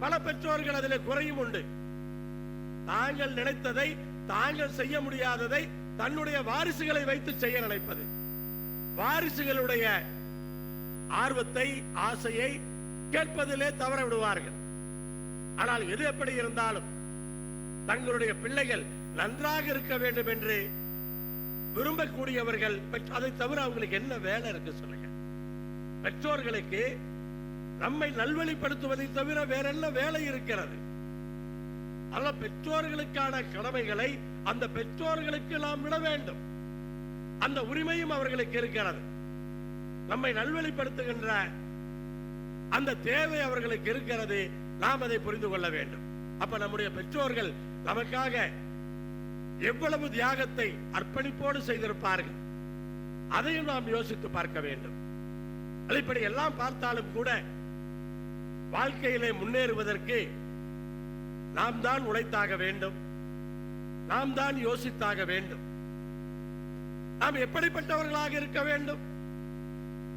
பல பெற்றோர்கள் அதிலே குறையும் உண்டு. தாங்கள் நினைத்ததை, தாங்கள் செய்ய முடியாததை தன்னுடைய வாரிசுகளை வைத்து செய்ய நினைப்பது, வாரிசுகளுடைய ஆர்வத்தை, ஆசையை கேட்பதிலே தவற விடுவார்கள். ஆனால் எது எப்படி இருந்தாலும் தங்களுடைய பிள்ளைகள் நன்றாக இருக்க வேண்டும் என்று விரும்பக்கூடியவர்கள். அதை தவிர அவங்களுக்கு என்ன வேலை இருக்கு சொல்லுங்க? பெற்றோர்களுக்கு நம்மை நல்வழிப்படுத்துவதை தவிர வேற என்ன வேலை இருக்கிறது? அல்ல, பெற்றோர்களுக்கான கடமைகளை அந்த பெற்றோர்களுக்கு நாம் விட வேண்டும். அந்த உரிமையும் அவர்களுக்கு இருக்கிறது. நம்மை நல்வழிப்படுத்துகின்ற அந்த தேவை அவர்களுக்கு இருக்கிறது. நாம் அதை புரிந்து கொள்ள வேண்டும். அப்ப நம்முடைய பெற்றோர்கள் நமக்காக எவ்வளவு தியாகத்தை அர்ப்பணிப்போடு செய்திருப்பார்கள், அதையும் நாம் யோசித்து பார்க்க வேண்டும். இப்படி எல்லாம் பார்த்தாலும் கூட வாழ்க்கையிலே முன்னேறுவதற்கு நாம் தான் உழைத்தாக வேண்டும், நாம் தான் யோசித்தாக வேண்டும். நாம் எப்படிப்பட்டவர்களாக இருக்க வேண்டும்?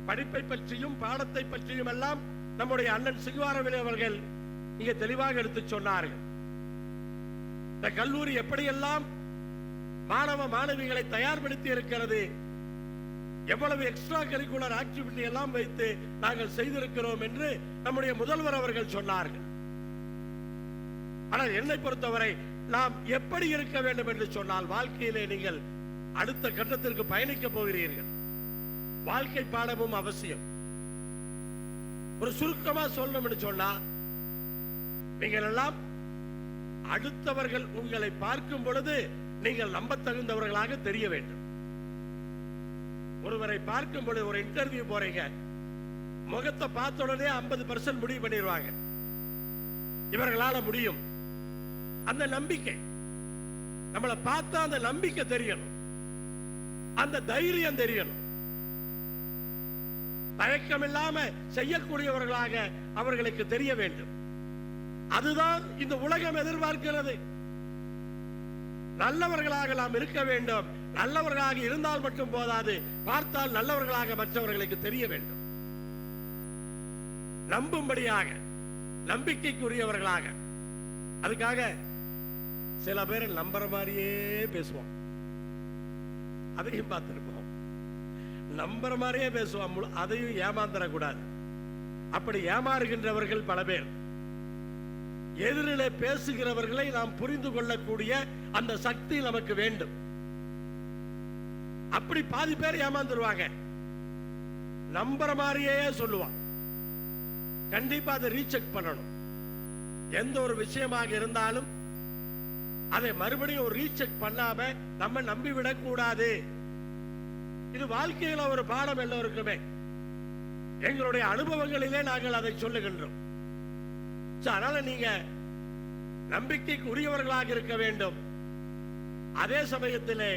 படிப்பை பற்றியும் பாடத்தை பற்றியும் எல்லாம் நம்முடைய அண்ணன் சிங்குவாரவேலு அவர்கள் இங்கே தெளிவாக எடுத்து சொன்னார்கள். இந்த கல்லூரி எப்படியெல்லாம் மாணவ மாணவிகளை தயார்படுத்தி இருக்கிறது, எவ்வளவு எக்ஸ்ட்ரா கரிக்குலர் ஆக்டிவிட்டி எல்லாம் வைத்து நாங்கள் செய்திருக்கிறோம் என்று நம்முடைய முதல்வர் அவர்கள் சொன்னார்கள். ஆனால் என்னை பொறுத்தவரை நாம் எப்படி இருக்க வேண்டும் என்று சொன்னால், வாழ்க்கையிலே நீங்கள் அடுத்த கட்டத்திற்கு பயணிக்க போகிறீர்கள். வாழ்க்கை பாடமும் அவசியம். ஒரு சுருக்கமா சொல்லணும் என்று சொன்னா, நீங்கள் எல்லாம் அடுத்தவர்கள் உங்களை பார்க்கும் பொழுது நீங்கள் நம்ப தகுந்தவர்களாக தெரிய வேண்டும். ஒருவரை பார்க்கும் பொழுது, ஒரு இன்டர்வியூ போறீங்க, முகத்தை பார்த்த உடனே 50% முடிவு பண்ணிடுவாங்க, இவர்களால முடியும். அந்த நம்பிக்கை, நம்மளை பார்த்தா அந்த நம்பிக்கை தெரியணும், அந்த தைரியம் தெரியணும். தயக்கம் இல்லாம செய்யக்கூடியவர்களாக அவர்களுக்கு தெரிய வேண்டும். அதுதான் இந்த உலகம் எதிர்பார்க்கிறது. நல்லவர்களாக நாம் இருக்க வேண்டும். நல்லவர்களாக இருந்தால் மட்டும் போதாது, பார்த்தால் நல்லவர்களாக மற்றவர்களுக்கு தெரிய வேண்டும். நம்பும்படியாக, நம்பிக்கைக்குரியவர்களாக. அதுக்காக சில பேர் நம்புற மாதிரியே பேசுவோம், அதையும் பார்த்திருப்போம். நம்புற மாதிரியே பேசுவோம், அதையும் ஏமாந்துடக்கூடாது. அப்படி ஏமாறுகின்றவர்கள் பல பேர். எதிரிலே பேசுகிறவர்களை நாம் புரிந்து கொள்ளக்கூடிய அந்த சக்தி நமக்கு வேண்டும். அப்படி பாதி பேர் ஏமாந்துருவாங்க, நம்புற மாதிரியே சொல்லுவான். கண்டிப்பா அதை ரீசெக் பண்ணணும். எந்த ஒரு விஷயமாக இருந்தாலும் அதை மறுபடியும் ஒரு ரீசெக் பண்ணாம நம்ம நம்பிவிடக் கூடாது. இது வாழ்க்கையில ஒரு பாடம் எல்லோருக்குமே. எங்களுடைய அனுபவங்களிலே நாங்கள் அதை சொல்லுகின்றோம். அதனால நீங்க நம்பிக்கைக்கு உரியவர்களாக இருக்க வேண்டும். அதே சமயத்திலே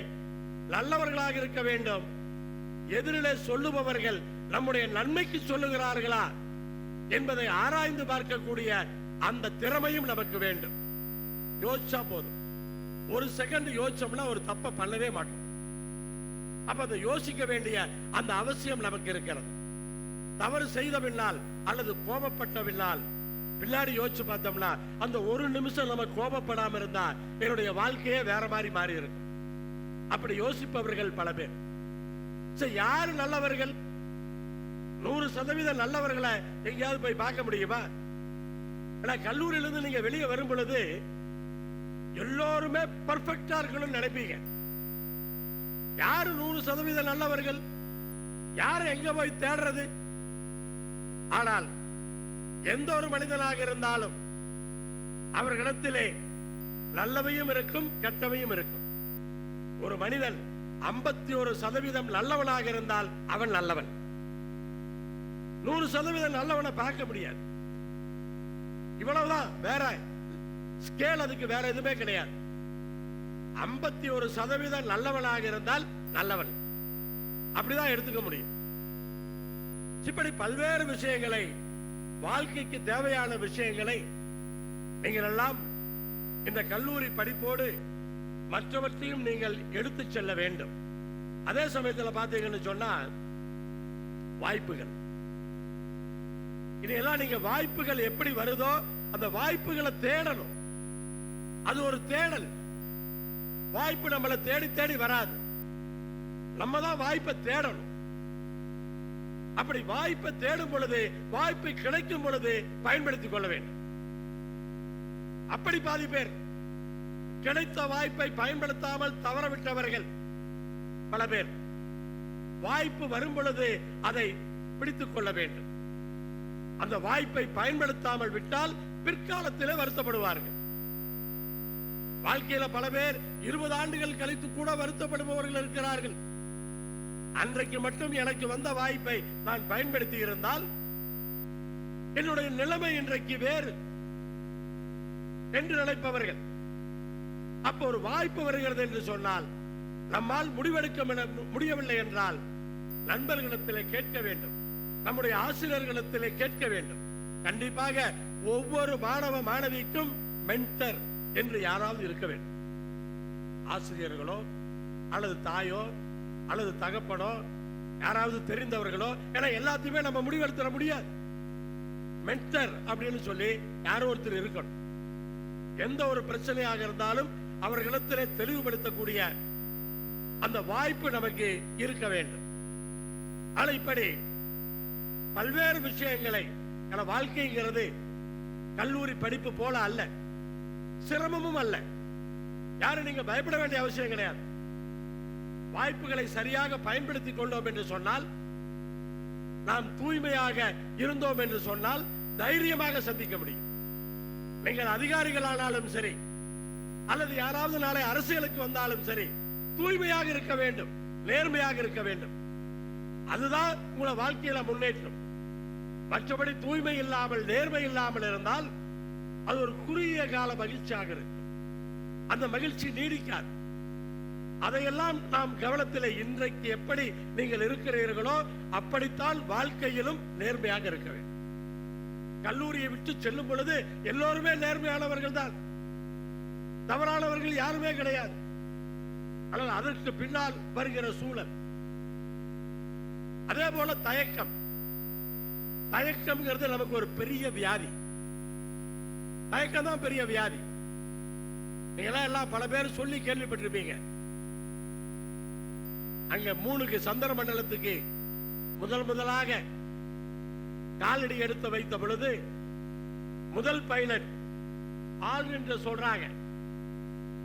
நல்லவர்களாக இருக்க வேண்டும். எதிரிலே சொல்லுபவர்கள் நம்முடைய நன்மைக்கு சொல்லுகிறார்களா என்பதை ஆராய்ந்து பார்க்கக்கூடிய அந்த திறமையும் நமக்கு வேண்டும். யோசிச்சா போதும். ஒரு செகண்ட் யோசிச்சோம்னா ஒரு தப்பை பண்ணவே மாட்டோம். அப்ப அதை யோசிக்க வேண்டிய அந்த அவசியம் நமக்கு இருக்கிறது. தவறு செய்த பின்னால் அல்லது கோபப்பட்ட பின்னால் பின்னாடி யோசிச்சு பார்த்தோம்னா, அந்த ஒரு நிமிஷம் நம்ம கோபப்படாம இருந்தா என்னுடைய வாழ்க்கையே வேற மாதிரி மாறி இருக்கும். அப்படி யோசிப்பவர்கள் பல பேர். யாரு நல்லவர்கள்? 100% நல்லவர்களை எங்கேயாவது போய் பார்க்க முடியுமா? கல்லூரியிலிருந்து நீங்க வெளியே வரும் பொழுது எல்லோருமே பர்ஃபெக்டா இருக்கணும்னு நினைப்பீங்க. யாரு 100% நல்லவர்கள்? யாரை எங்க போய் தேடுறது? ஆனால் எந்த ஒரு மனிதனாக இருந்தாலும் அவர்களிடத்திலே நல்லவையும் இருக்கும், கெட்டவையும் இருக்கும். ஒரு மனிதன் 51% நல்லவனாக இருந்தால் அவன் நல்லவன். 100% நல்லவனை பார்க்க முடியாது. இவ்வளவுதான், வேற ஸ்கேல் அதுக்கு வேற எதுவுமே கிடையாது. 51% நல்லவனாக இருந்தால் நல்லவன், அப்படிதான் எடுத்துக்க முடியும். இப்படி பல்வேறு விஷயங்களை, வாழ்க்கைக்கு தேவையான விஷயங்களை நீங்கள் எல்லாம் இந்த கல்லூரி படிப்போடு மற்றவற்றையும் நீங்கள் எடுத்து செல்ல வேண்டும். அதே சமயத்தில் பார்த்தீங்கன்னு சொன்னா வாய்ப்புகள், இதெல்லாம் நீங்க வாய்ப்புகள் எப்படி வருதோ அந்த வாய்ப்புகளை தேடணும். அது ஒரு தேடல். வாய்ப்பு நம்மளை தேடி தேடி வராது, நம்ம தான் வாய்ப்பை தேடணும். அப்படி வாய்ப்பை தேடும் பொழுது, வாய்ப்பு கிடைக்கும் பொழுது பயன்படுத்திக் கொள்ள வேண்டும். அப்படி பாதி பேர் கிடைத்த வாய்ப்பை பயன்படுத்தாமல் தவறவிட்டவர்கள் பல பேர். வாய்ப்பு வரும் பொழுது அதை பிடித்துக் கொள்ள வேண்டும். அந்த வாய்ப்பை பயன்படுத்தாமல் விட்டால் பிற்காலத்திலே வருத்தப்படுவார்கள். வாழ்க்கையில பல பேர் 20 ஆண்டுகள் கழித்து கூட வருத்தப்படுபவர்கள் இருக்கிறார்கள். அன்றைக்கு மட்டும் எனக்கு வந்த வாய்ப்பை நான் பயன்படுத்தி இருந்தால் என்னுடைய நிலைமை இன்றைக்கு வேறு என்று நினைப்பவர்கள். அப்ப ஒரு வாய்ப்பு வருகிறது என்று சொன்னால், நம்மால் முடிவெடுக்க முடியவில்லை என்றால் நண்பர்களிடத்திலே கேட்க வேண்டும், நம்முடைய ஆசிரியர்களிடத்திலே கேட்க வேண்டும். கண்டிப்பாக ஒவ்வொரு மாணவ மாணவிக்கும் மென்டர் என்று யாராவது இருக்க வேண்டும். ஆசிரியர்களோ அல்லது தாயோ அல்லது தகப்பனோ யாராவது தெரிந்தவர்களோ, ஏன்னா எல்லாத்தையுமே நம்ம முடிவெடுத்துட முடியாது. மென்டர் அப்படின்னு சொல்லி யாரோ ஒருத்தர் இருக்கணும். எந்த ஒரு பிரச்சனையாக இருந்தாலும் அவர்களிடத்திலே தெளிவுபடுத்தக்கூடிய அந்த வாய்ப்பு நமக்கு இருக்க வேண்டும். ஆனால் இப்படி பல்வேறு விஷயங்களை, வாழ்க்கைங்கிறது கல்லூரி படிப்பு போல அல்ல, சிரமமும் அல்ல. யாரும் நீங்க பயப்பட வேண்டிய அவசியம் கிடையாது. வாய்ப்புகளை சரியாக பயன்படுத்திக் கொண்டோம் என்று சொன்னால், நாம் தூய்மையாக இருந்தோம் என்று சொன்னால் தைரியமாக சந்திக்க முடியும். நீங்கள் அதிகாரிகளானாலும் சரி, அல்லது யாராவது நாளை அரசியலுக்கு வந்தாலும் சரி, தூய்மையாக இருக்க வேண்டும், நேர்மையாக இருக்க வேண்டும். அதுதான் உங்களை வாழ்க்கையில முன்னேற்றம். மற்றபடி தூய்மை இல்லாமல் நேர்மை இல்லாமல் இருந்தால் அது ஒரு குறுகிய கால மகிழ்ச்சியாக இருக்கும். அந்த மகிழ்ச்சி நீடிக்காது. அதையெல்லாம் நாம் கவனத்தில், இன்றைக்கு எப்படி நீங்கள் இருக்கிறீர்களோ அப்படித்தான் வாழ்க்கையிலும் நேர்மையாக இருக்க வேண்டும். கல்லூரியை விட்டு செல்லும் பொழுது எல்லோருமே நேர்மையானவர்கள் தான், தவறானவர்கள் யாருமே கிடையாது. ஆனால் அதற்கு பின்னால் வருகிற சூழல், அதே போல தயக்கம். தயக்கம்ங்கிறது நமக்கு ஒரு பெரிய வியாதி. தயக்கம் தான் பெரிய வியாதி. நீங்க எல்லாம் பல பேர் சொல்லி கேள்விப்பட்டிருப்பீங்க. அங்க 3 சந்திர மண்டலத்துக்கு முதலாக காலடி எடுத்து வைத்த பொழுது முதல் பைலட் ஆள் என்று சொல்றாங்க,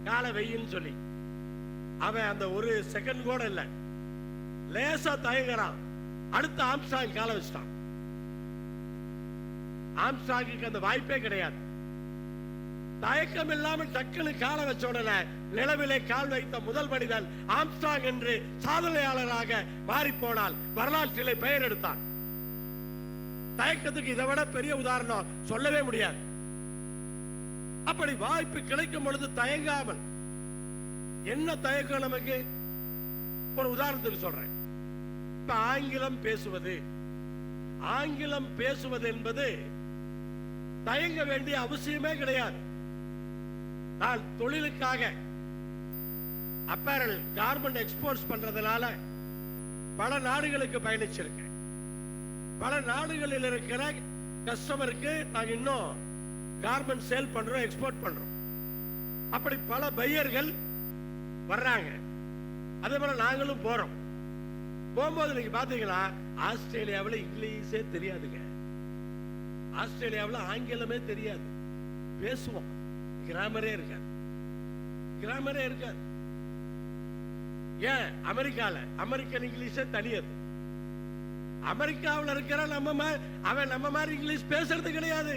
காலை வெயின்னு சொல்லி. அவன் அந்த ஒரு செகண்ட் கூட இல்ல, லேசா தயங்குறான். அடுத்த ஆம்ஸ்ட்ராங் காலை வச்சிட்டான். ஆம்ஸ்ட்ராங்குக்கு அந்த வாய்ப்பே கிடையாது. தயக்கம் இல்லாமல் டக்குனு காலை வச்ச உடனே நிலவிலே கால் வைத்த முதல் மனிதன் ஆம்ஸ்ட்ராங் என்று சாதனையாளராக மாறி போனால் வரலாற்றிலே பெயர் எடுத்தான். தயக்கத்துக்கு இதை விட பெரிய உதாரணம் சொல்லவே முடியாது. அப்படி வாய்ப்பு கிடைக்கும் பொழுது தயங்காமல், என்ன தயக்கம் நமக்கு? ஒரு உதாரணத்துக்கு சொல்றேன். இப்ப ஆங்கிலம் பேசுவது என்பது தயங்க வேண்டிய அவசியமே கிடையாது. நான் தொழிலுக்காக அப்பேரல் கார்மெண்ட் எக்ஸ்போர்ட்ஸ் பண்றதுனால பல நாடுகளுக்கு பயணிச்சிருக்கேன். பல நாடுகளில் இருக்கிற கஸ்டமருக்கு நாங்க இன்னும் கார்மெண்ட் சேல் பண்றோம், எக்ஸ்போர்ட் பண்றோம். அப்படி பல பையர்கள் வர்றாங்க. அதே போல நாங்களும் போறோம். போகும்போது நீங்க பாத்தீங்கன்னா ஆஸ்திரேலியாவில் இங்கிலீஷே தெரியாதுங்க, ஆஸ்திரேலியாவில் ஆங்கிலமே தெரியாது. பேசுவோம், கிராமரே இருக்காது. ஏன் அமெரிக்கன் இங்கிலீஷே தனியது. அமெரிக்காவில் இருக்கிற அவன் நம்ம மாதிரி இங்கிலீஷ் பேசுறது கிடையாது.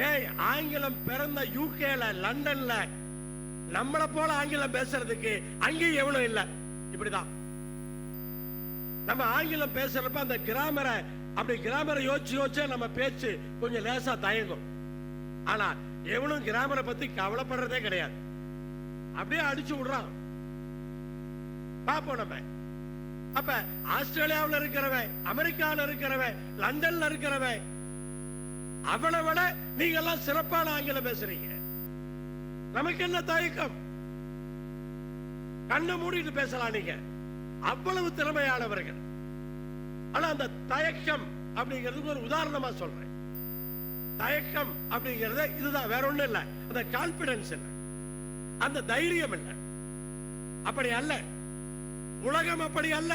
ஏன் ஆங்கிலம் பிறந்த யூகேல, லண்டன்ல நம்மளை போல ஆங்கிலம் பேசுறதுக்கு அங்கேயும் எவ்வளவு இல்லை. இப்படிதான் நம்ம ஆங்கிலம் பேசுறப்ப அந்த கிராமரை அப்படி கிராமரை யோசிச்சு நம்ம பேச்சு கொஞ்சம் லேசா தயங்கும். ஆனா எவனும் கிராமரை பத்தி கவலைப்படுறதே கிடையாது. அப்படியே அடிச்சு விடுறான். பாப்போம் நம்ம. அப்ப ஆஸ்திரேலியாவில் இருக்கிறவன், அமெரிக்காவில் இருக்கிறவன், லண்டன்ல இருக்கிறவன், அவனை விட நீங்க எல்லாம் சிறப்பான ஆங்கிலம் பேசுறீங்க. நமக்கு என்ன தயக்கம்? கண்ணை மூடிட்டு பேசலாம். நீங்க அவ்வளவு திறமையானவர்கள். ஆனா அந்த தயக்கம் அப்படிங்கிறதுக்கு ஒரு உதாரணமா சொல்றேன். தயக்கம் அப்படிங்கறது இதுதான், வேற ஒண்ணும் இல்ல. அந்த கான்பிடன்ஸ் இல்ல, அந்த தைரியம் இல்ல. அப்படி அல்ல, உலகம் அப்படி அல்ல.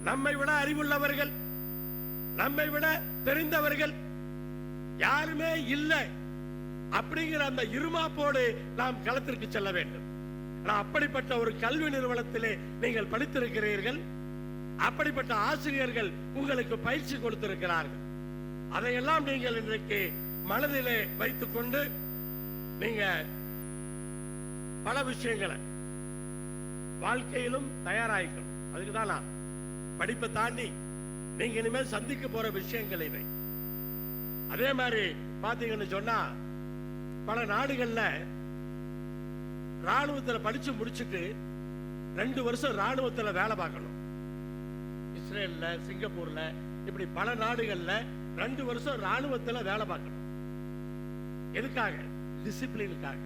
நம்மை விட அறிவுள்ளவர்கள், நம்மை விட தெரிந்தவர்கள் யாருமே இல்லை அப்படிங்கிற அந்த இருமாப்போடு நாம் களத்திற்கு செல்ல வேண்டும். அப்படிப்பட்ட ஒரு கல்வி நிறுவனத்திலே நீங்கள் படித்திருக்கிறீர்கள். அப்படிப்பட்ட ஆசிரியர்கள் உங்களுக்கு பயிற்சி கொடுத்திருக்கிறார்கள். அதையெல்லாம் நீங்கள் இன்றைக்கு மனதிலே வைத்துக் கொண்டு நீங்க பல விஷயங்களை வாழ்க்கையிலும் தயாராகிக்கணும். அதுக்குதான் நான் படிப்பை தாண்டி நீங்க இனிமேல் சந்திக்க போற விஷயங்கள் இவை. அதே மாதிரி பாத்தீங்கன்னு சொன்னா பல நாடுகள்ல ராணுவத்தில் படிச்சு முடிச்சுட்டு 2 வருஷம் ராணுவத்தில் வேலை பார்க்கணும். இஸ்ரேல்ல, சிங்கப்பூர்ல, இப்படி பல நாடுகள்ல 2 வருஷம் ராணுவத்தில் வேலை பார்க்கணும். எதுக்காக? டிசிப்ளினுக்காக.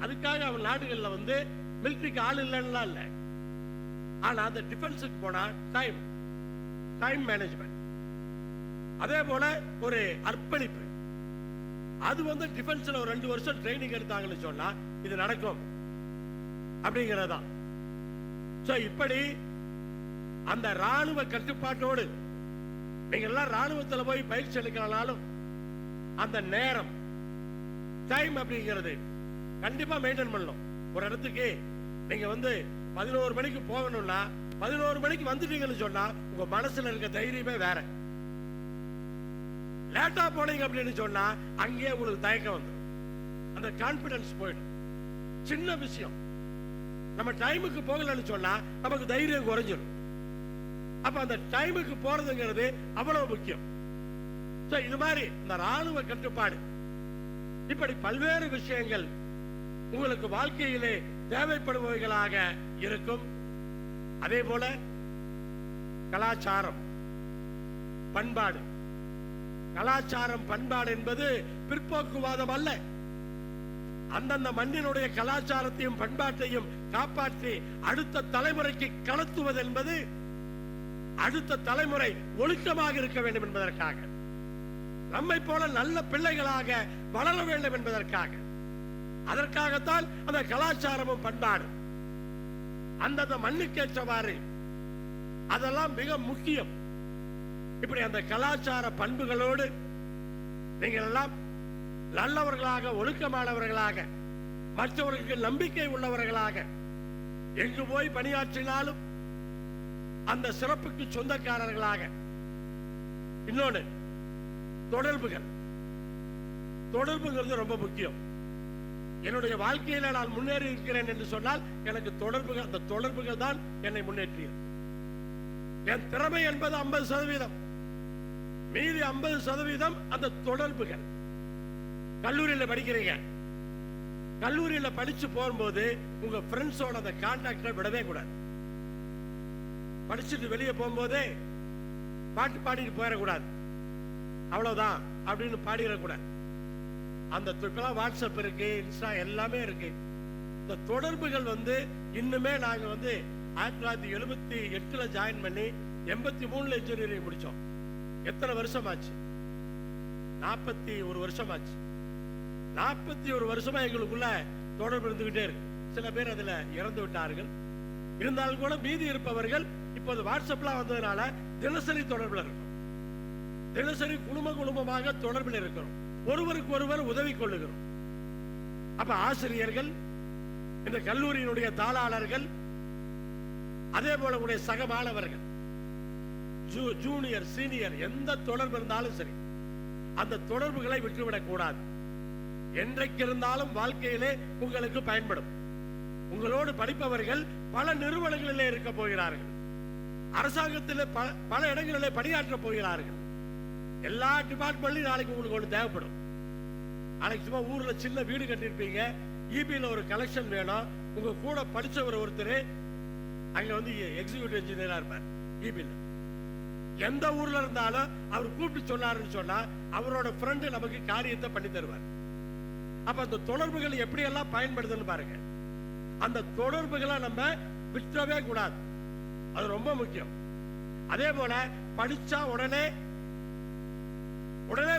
அதுக்காக அவன் நாடுகள்ல வந்து மிலிட்டரிக்கு ஆள் இல்லைன்னா இல்ல. ஆனா அந்த டிஃபென்ஸுக்கு போனா டைம் மேனேஜ்மெண்ட், அதே போல ஒரு அர்ப்பணிப்பு. அது வந்து டிஃபென்ஸ்ல ஒரு 2 வருஷம் ட்ரைனிங் எடுத்தாங்கன்னு சொன்னா இது நடக்கும் அப்படிங்கிறதா. இப்படி அந்த ராணுவ கட்டுப்பாட்டோடு நீங்க எல்லாம் ராணுவத்தில் போய் பயிற்சி எடுக்கலனாலும் அந்த நேரம் டைம் அப்படிங்கிறது கண்டிப்பா மெயின்டைன் பண்ணணும். ஒரு இடத்துக்கு நீங்க வந்து 11 மணிக்கு போகணும்னா 11 மணிக்கு வந்துட்டீங்கன்னு சொன்னா உங்க மனசுல இருக்க தைரியமே வேற. லேட்டா போனீங்க அப்படின்னு சொன்னா அங்கேயே உங்களுக்கு தயக்கம் வந்துடும், அந்த கான்பிடன்ஸ் போயிடும். சின்ன விஷயம், நம்ம டைமுக்கு போகலன்னு சொன்னா நமக்கு தைரியம் குறைஞ்சிடும். அப்ப அந்த டைமுக்கு போறதுங்கிறது அவ்வளவு முக்கியம். இது மாதிரி இந்த ராணுவ கட்டுப்பாடு, இப்படி பல்வேறு விஷயங்கள் உங்களுக்கு வாழ்க்கையிலே தேவைப்படுபவைகளாக இருக்கும். அதே போல கலாச்சாரம், பண்பாடு. கலாச்சாரம், பண்பாடு என்பது பிற்போக்குவாதம் அல்ல. அந்தந்த மண்ணினுடைய கலாச்சாரத்தையும் பண்பாட்டையும் காப்பாற்றி அடுத்த தலைமுறைக்கு கடத்துவது என்பது அடுத்த தலைமுறை ஒழுக்கமாக இருக்க வேண்டும் என்பதற்காக, நம்மை போல நல்ல பிள்ளைகளாக வளர வேண்டும் என்பதற்காக, அதற்காகத்தான் அந்த கலாச்சாரமும் பண்பாடும் அந்தந்த மண்ணுக்கேற்றவாறு அதெல்லாம் மிக முக்கியம். இப்படி அந்த கலாச்சார பண்புகளோடு நீங்கள் எல்லாம் நல்லவர்களாக, ஒழுக்கமானவர்களாக, மற்றவர்களுக்கு நம்பிக்கை உள்ளவர்களாக எங்கு போய் பணியாற்றினாலும் அந்த சிறப்புக்கு சொந்தக்காரர்களாக. இன்னொன்று, தொடர்புங்கிறது ரொம்ப முக்கியம். என்னுடைய வாழ்க்கையில நான் முன்னேறி இருக்கிறேன் என்று சொன்னால் எனக்கு தொடர்புகள், அந்த தொடர்புகள் தான் என்னை முன்னேற்றியது. என் திறமை என்பது 50%, மீதி 50% அந்த தொடர்புகள். கல்லூரியில் படிக்கிறீங்க, கல்லூரியில படிச்சு போகும்போது உங்க ஃப்ரெண்ட்ஸோட அந்த கான்டாக்டை விடவே கூடாது. படிச்சுட்டு வெளியே போகும்போதே பாட்டு பாடிட்டு போயிடக்கூடாது, அவ்வளவுதான் அப்படின்னு பாடிடக்கூடாது. அந்த இப்பெல்லாம் வாட்ஸ்அப் இருக்கு, இன்ஸ்டா எல்லாமே இருக்கு. இந்த தொடர்புகள் வந்து இன்னுமே நாங்க வந்து 1978 ஜாயின் பண்ணி 83 இன்ஜினியரிங் முடிச்சோம். எத்தனை வருஷம் ஆச்சு? 41 வருஷம் ஆச்சு. 41 வருஷமா எங்களுக்குள்ள தொடர்பு இருந்துகிட்டே இருக்கு. சில பேர் அதுல இறந்து விட்டார்கள். இருந்தாலும் கூட மீதி இருப்பவர்கள் இப்போது வாட்ஸ்அப்லாம் வந்ததுனால தினசரி தொடர்பில் இருக்கும். தினசரி குடும்பமாக தொடர்பில் இருக்கிறோம். ஒருவருக்கு ஒருவர் உதவி கொள்ளுகிறோம். அப்ப ஆசிரியர்கள், இந்த கல்லூரியினுடைய தாளாளர்கள், அதே போல உடைய சக மாணவர்கள், ஜூனியர், சீனியர், எந்த தொடர்பு இருந்தாலும் சரி அந்த தொடர்புகளை விட்டுவிடக் கூடாது. என்றைக்கு இருந்தாலும் வாழ்க்கையிலே உங்களுக்கு பயன்படும். உங்களோடு படிப்பவர்கள் பல நிறுவனங்களிலே இருக்க போகிறார்கள். அரசாங்கத்தில் பல இடங்களிலே பணியாற்ற போகிறார்கள். எல்லா டிபார்ட்மெண்ட்லயும் நாளைக்கு உங்களுக்கு ஒன்று தேவைப்படும். நாளைக்கு சும்மா ஊர்ல சின்ன வீடு கட்டியிருப்பீங்க, இபில ஒரு கலெக்ஷன் வேணும், உங்க கூட படிச்சவர் ஒருத்தர் அங்க வந்து எக்ஸிக்யூட்டிவ் இன்ஜினியரா இருப்பார் இபில. எந்த ஊர்ல இருந்தாலும் அவர் கூப்பிட்டு சொன்னாருன்னு சொன்னா அவரோட ஃப்ரெண்டு நமக்கு காரியத்தை பண்ணி தருவார். அப்ப அந்த தொடர்புகள் எப்படி எல்லாம் பயன்படுதுன்னு பாருங்க. அந்த தொடர்புகளை நம்ம விட்டுறவே கூடாது, அது ரொம்ப முக்கியம். அதே போல படிச்சா உடனே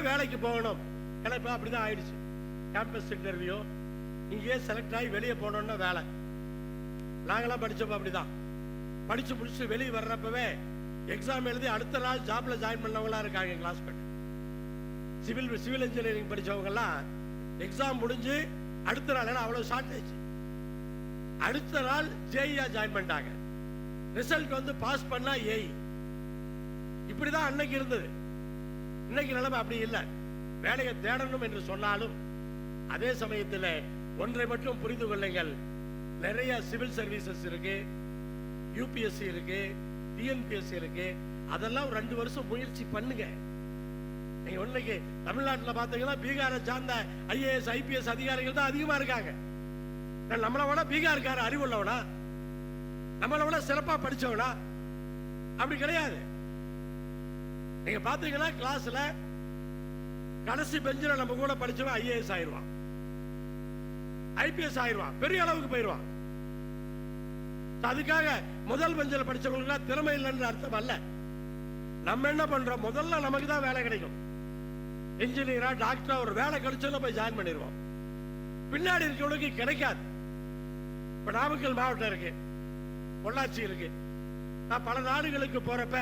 வேலைக்கு போகணும். ஏன்னா இப்ப அப்படிதான் ஆயிடுச்சு. கேம்பஸ் இன்டர்வியூ, இங்கேயே செலக்ட் ஆகி வெளியே போனோம்னா வேலை. நாங்களாம் படிச்சப்ப அப்படிதான். படிச்சு முடிச்சு வெளியே வர்றப்பவே எக்ஸாம் எழுதி அடுத்த நாள் ஜாப்ல ஜாயின் பண்ணவங்களா இருக்காங்க. கிளாஸ்மேட் சிவில் இன்ஜினியரிங் படிச்சவங்க எல்லாம் எக்ஸாம் முடிஞ்சு அடுத்த நாள், ஏன்னா அவ்வளவு ஷார்டேஜ், அடுத்த நாள் ஜேஇயா ஜாயின் பண்ணிட்டாங்க. ரிசல்ட் வந்து பாஸ் பண்ணா ஏஇ. இப்படிதான் அன்னைக்கு இருந்தது. இன்னைக்கு நிலைமை அப்படி இல்லை. வேலையை தேடணும் என்று சொன்னாலும் அதே சமயத்தில் ஒன்றை மட்டும் புரிந்து கொள்ளுங்கள், நிறைய சிவில் சர்வீசஸ் இருக்கு, யூபிஎஸ்சி இருக்கு, டிஎன்பிஎஸ்சி இருக்கு. அதெல்லாம் 2 வருஷம் முயற்சி பண்ணுங்க. நீங்க இன்னைக்கு தமிழ்நாட்டில் பாத்தீங்கன்னா பீகாரை சார்ந்த ஐஏஎஸ் ஐபிஎஸ் அதிகாரிகள் தான் அதிகமா இருக்காங்க. நம்மளை விட பீகார்கார அறிவுள்ளவனா, நம்மளை விட சிறப்பா படிச்சவனா? அப்படி கிடையாது. நீங்க பாத்தீங்கன்னா கிளாஸ்ல கடைசி பெஞ்சில் நம்ம கூட படிச்சவன் ஐஏஎஸ் ஆயிடுவான், ஐபிஎஸ் ஆயிடுவான், பெரிய அளவுக்கு போயிடுவான். அதுக்காக முதல் பெஞ்சில் படிச்சவங்களுக்கு திறமை இல்லைன்னு அர்த்தம் அல்ல. நம்ம என்ன பண்றோம், முதல்ல நமக்கு தான் வேலை கிடைக்கும். இன்ஜினியரா டாக்டரா ஒரு வேலை கிடைச்சோன்னு போய் ஜாயின் பண்ணிடுவோம். பின்னாடி இருக்கவனுக்கு கிடைக்காது. இப்ப நாமக்கல் மாவட்டம் இருக்கு, பொள்ளாச்சி இருக்கு. நான் பல நாடுகளுக்கு போறப்ப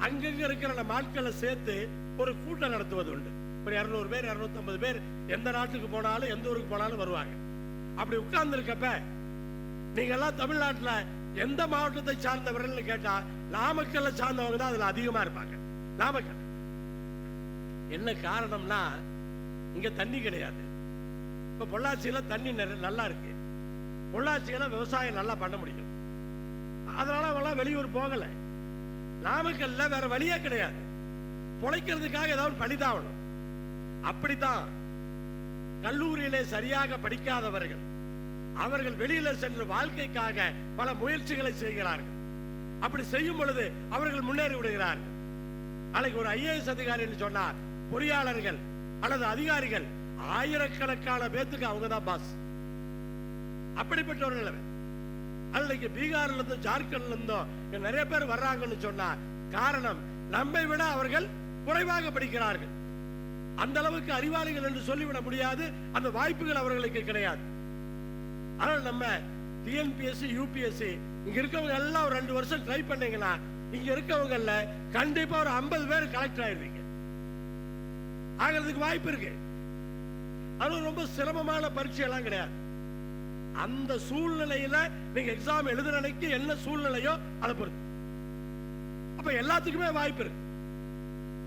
அங்கங்க இருக்கிற நம்ம ஆட்களை சேர்த்து ஒரு கூட்டம் நடத்துவது உண்டு. ஒரு 200 பேர் 250 பேர் எந்த நாட்டுக்கு போனாலும் எந்த ஊருக்கு போனாலும் வருவாங்க. அப்படி உட்கார்ந்து இருக்கப்ப நீங்க எல்லாம் தமிழ்நாட்டுல எந்த மாவட்டத்தை சார்ந்தவர்கள் கேட்டா நாமக்கல்ல சார்ந்தவங்க தான் அதுல அதிகமா இருப்பாங்க. நாமக்கல் என்ன காரணம்னா இங்க தண்ணி கிடையாது. இப்ப பொள்ளாச்சியில தண்ணி நல்லா இருக்கு, பொள்ளாச்சியில விவசாயம் நல்லா பண்ண முடியும். அதனால அவங்க வெளியூர் போகல. நாமக்கல்ல வேற வழியே கிடையாது, பொழைக்கிறதுக்காக ஏதாவது பணிதாகணும். அப்படித்தான் கல்லூரியிலே சரியாக படிக்காதவர்கள் அவர்கள் வெளியில சென்று வாழ்க்கைக்காக பல முயற்சிகளை செய்கிறார்கள். அப்படி செய்யும் பொழுது அவர்கள் முன்னேறி விடுகிறார்கள். நாளைக்கு ஒரு ஐஏஎஸ் அதிகாரி சொன்னா பொறியாளர்கள் அல்லது அதிகாரிகள் ஆயிரக்கணக்கான பேத்துக்கு அவங்க தான் பாஸ். அப்படிப்பட்டவர்கள் அன்னைக்கு பீகார்ல இருந்தும் ஜார்க்கண்ட்ல இருந்தும் நிறைய பேர் வர்றாங்கன்னு சொன்னா காரணம் நம்மை விட அவர்கள் குறைவாக படிக்கிறார்கள். அந்த அளவுக்கு அறிவாளிகள் என்று சொல்லிவிட முடியாது, அந்த வாய்ப்புகள் அவர்களுக்கு கிடையாது. ஆனால் நம்ம டிஎன்பிஎஸ்சி யூபிஎஸ்சி இங்க இருக்கவங்க எல்லாம் ஒரு 2 வருஷம் ட்ரை பண்ணீங்கன்னா இங்க இருக்கவங்கல்ல கண்டிப்பா ஒரு 50 பேர் கலெக்டர் ஆயிருவீங்க. ஆகிறதுக்கு வாய்ப்பு இருக்கு. அது ரொம்ப சிரமமான பரீட்சை எல்லாம் கிடையாது. அந்த சூழ்நிலையில நீங்க எக்ஸாம் எழுதுற அன்னைக்கு என்ன சூழ்நிலையோ அதை பொறுத்து. அப்ப எல்லாத்துக்குமே வாய்ப்பு இருக்கு.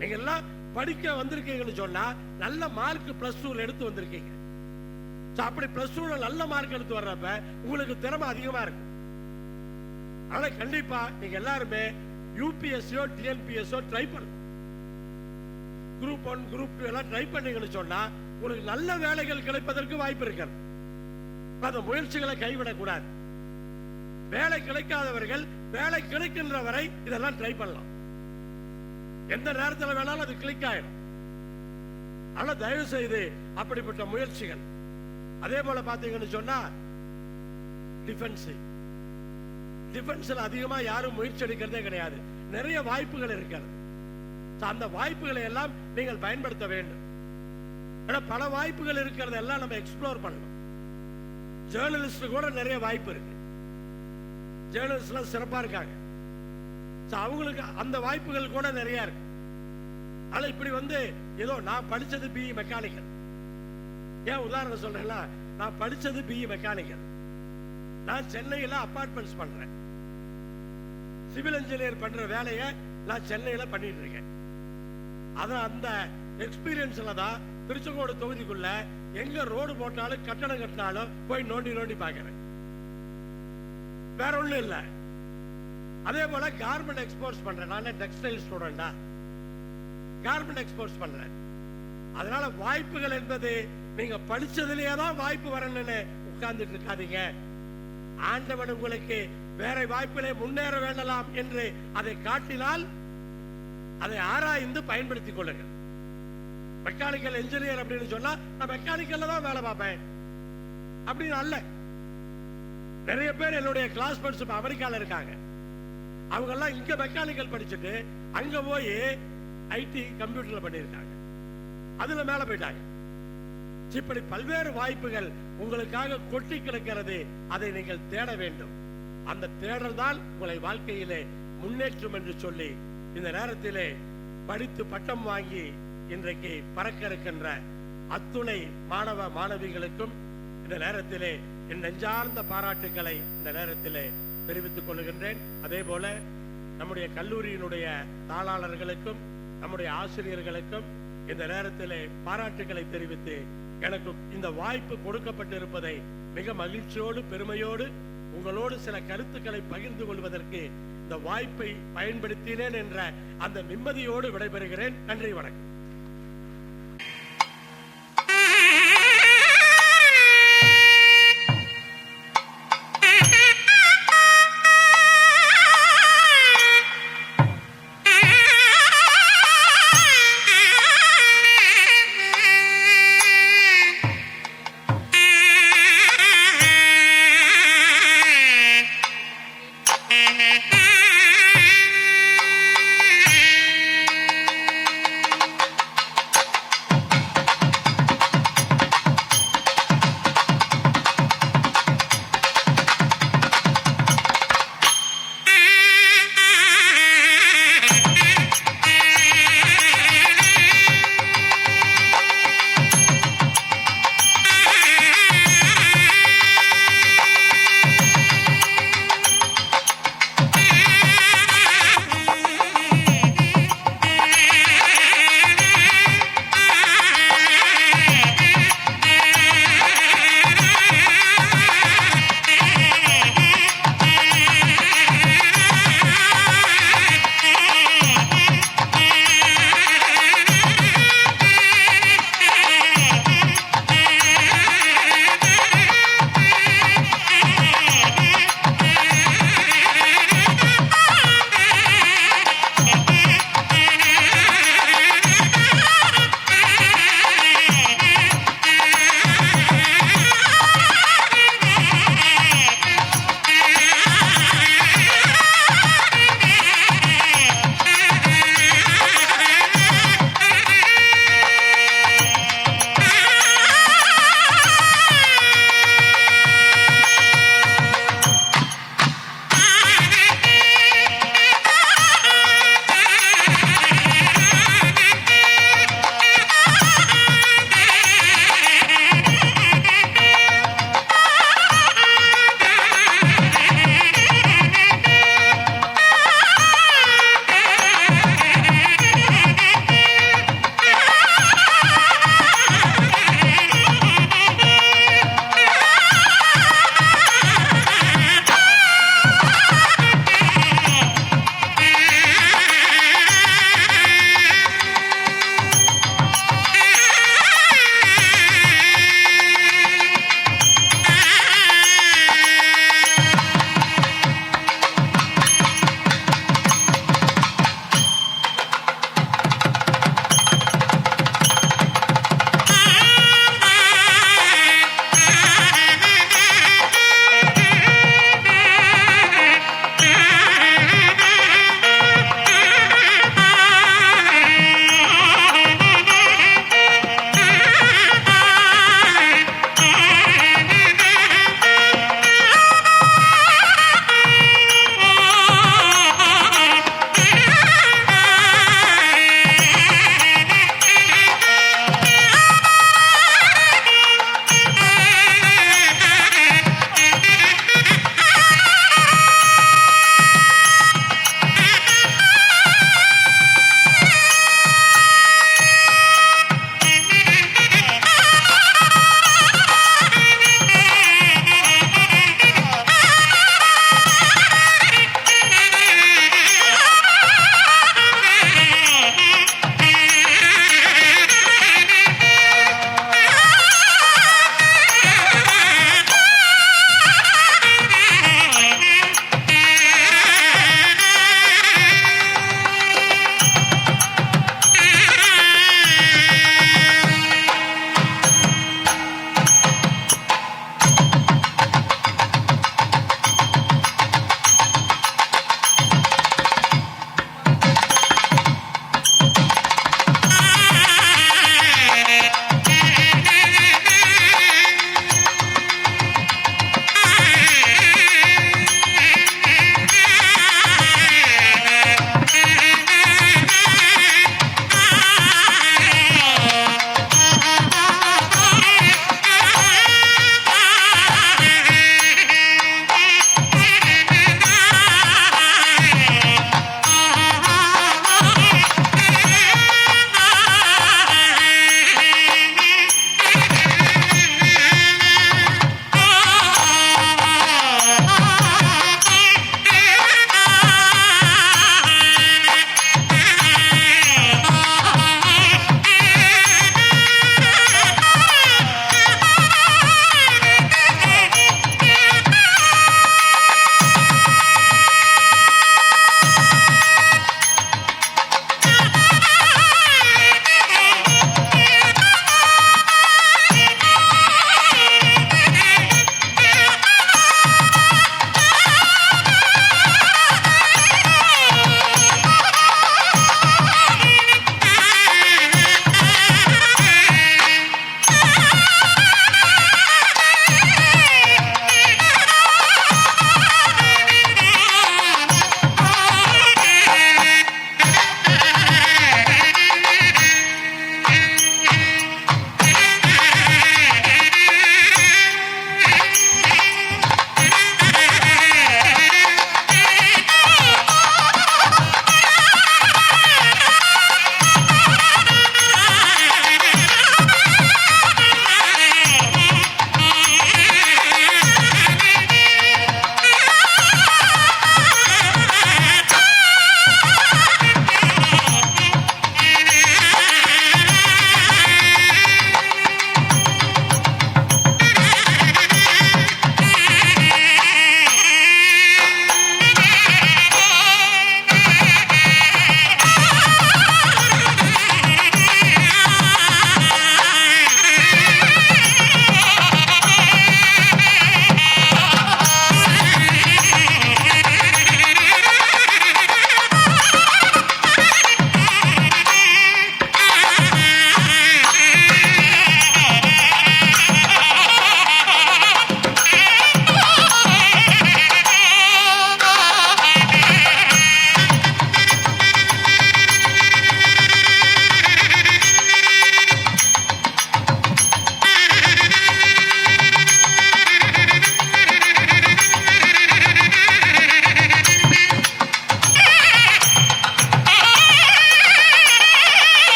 நீங்க எல்லாம் படிக்க வந்திருக்கீங்கன்னு சொன்னா நல்ல மார்க் +2 எடுத்து வந்திருக்கீங்க. அப்படி +2 நல்ல மார்க் எடுத்து வர்றப்ப உங்களுக்கு திறமை அதிகமா இருக்கு. ஆனா கண்டிப்பா நீங்க எல்லாருமே யூபிஎஸ்சியோ டிஎன்பிஎஸ்சியோ ட்ரை பண்ணுங்க. குரூப் 1 குரூப் 2 எல்லாம் ட்ரை பண்ணீங்கன்னு சொன்னா உங்களுக்கு நல்ல வேலைகள் கிடைப்பதற்கு வாய்ப்பு இருக்கிறது. அந்த முயற்சிகளை கைவிடக்கூடாது. வேலை கிடைக்காதவர்கள் வேலை கிடைக்கின்ற வரை இதெல்லாம் ட்ரை பண்ணலாம். எந்த நேரத்தில் வேணாலும் அது கிளிக் ஆயிடும். ஆனா தயவு செய்து அப்படிப்பட்ட முயற்சிகள். அதே போல பாத்தீங்கன்னு சொன்னா டிஃபென்ஸ்ல அதிகமா யாரும் முயற்சி எடுக்கிறதே கிடையாது. நிறைய வாய்ப்புகள் இருக்கிறது. அந்த வாய்ப்புகளை எல்லாம் நீங்கள் பயன்படுத்த வேண்டும். பல வாய்ப்புகள் இருக்கிறது எல்லாம் நம்ம எக்ஸ்ப்ளோர் பண்ணணும். ஜேர்னலிஸ்ட் கூட நிறைய வாய்ப்பு இருக்கு. ஜேர்னலிஸ்ட்லாம் சிறப்பா இருக்காங்க. அவங்களுக்கு அந்த வாய்ப்புகள் கூட நிறைய இருக்கு. ஆனா இப்படி ஏதோ நான் படிச்சது பிஇ மெக்கானிக்கல், ஏன் உதாரணம் சொல்றேன்னா நான் படிச்சது பிஇ மெக்கானிக்கல், நான் சென்னையில அபார்ட்மெண்ட்ஸ் பண்றேன், சிவில் இன்ஜினியர் பண்ற வேலையை நான் சென்னையில பண்ணிட்டு இருக்கேன். அதான் அந்த எக்ஸ்பீரியன்ஸ்ல தான் திருச்செங்கோடு தொகுதிக்குள்ள எங்க ரோடு போட்டாலும் கட்டடம் கட்டினாலும் போய் நோண்டி நோண்டி பார்க்கிறேன். வேற ஒண்ணும் இல்ல, அதே போல கார்மெண்ட் எக்ஸ்போர்ட்ஸ் பண்றேன். நான் டெக்ஸ்டைல் ஸ்டூடெண்டா, கார்மெண்ட் எக்ஸ்போர்ட்ஸ் பண்றேன். அதனால வாய்ப்புகள் என்பது நீங்க படிச்சதுலயே தான் வாய்ப்பு வரணும்னு உட்கார்ந்துட்டு இருக்காதீங்க. ஆண்டவன் உங்களுக்கு வேற வாய்ப்பிலே முன்னேற வேண்டலாம் என்று அதை காட்டினால் அதை ஆராய்ந்து பயன்படுத்திக் கொள்ளுங்கள். மெக்கானிக்கல் இன்ஜினியர் அப்படின்னு சொன்னா நான் மெக்கானிக்கல்ல தான் வேலை பார்ப்பேன் அப்படின்னு அல்ல. நிறைய பேர் என்னுடைய கிளாஸ்மேட்ஸ் அமெரிக்கால இருக்காங்க. அவங்க எல்லாம் இங்க மெக்கானிக்கல் படிச்சுட்டு அங்க போய் ஐடி கம்ப்யூட்டர்ல பண்ணியிருக்காங்க, அதுல மேல போயிட்டாங்க. இப்படி பல்வேறு வாய்ப்புகள் உங்களுக்காக கொட்டி கிடக்கிறது. அதை நீங்கள் தேட வேண்டும். அந்த தேடல் தான் உங்களை வாழ்க்கையிலே முன்னேற்றம் என்று சொல்லி இந்த நேரத்திலே படித்து பட்டம் வாங்கி இன்றைக்கு பறக்க இருக்கின்ற அத்துணை மாணவ மாணவிகளுக்கும் இந்த நேரத்திலே என் நெஞ்சார்ந்த பாராட்டுக்களை இந்த நேரத்திலே தெரிவித்துக் கொள்கின்றேன். அதே போல நம்முடைய கல்லூரியினுடைய தாளாளர்களுக்கும் நம்முடைய ஆசிரியர்களுக்கும் இந்த நேரத்திலே பாராட்டுக்களை தெரிவித்து எனக்கு இந்த வாய்ப்பு கொடுக்கப்பட்டிருப்பதை மிக மகிழ்ச்சியோடு பெருமையோடு உங்களோடு சில கருத்துக்களை பகிர்ந்து கொள்வதற்கு இந்த வாய்ப்பை பயன்படுத்தினேன் என்ற அந்த நிம்மதியோடு விடைபெறுகிறேன். நன்றி, வணக்கம்.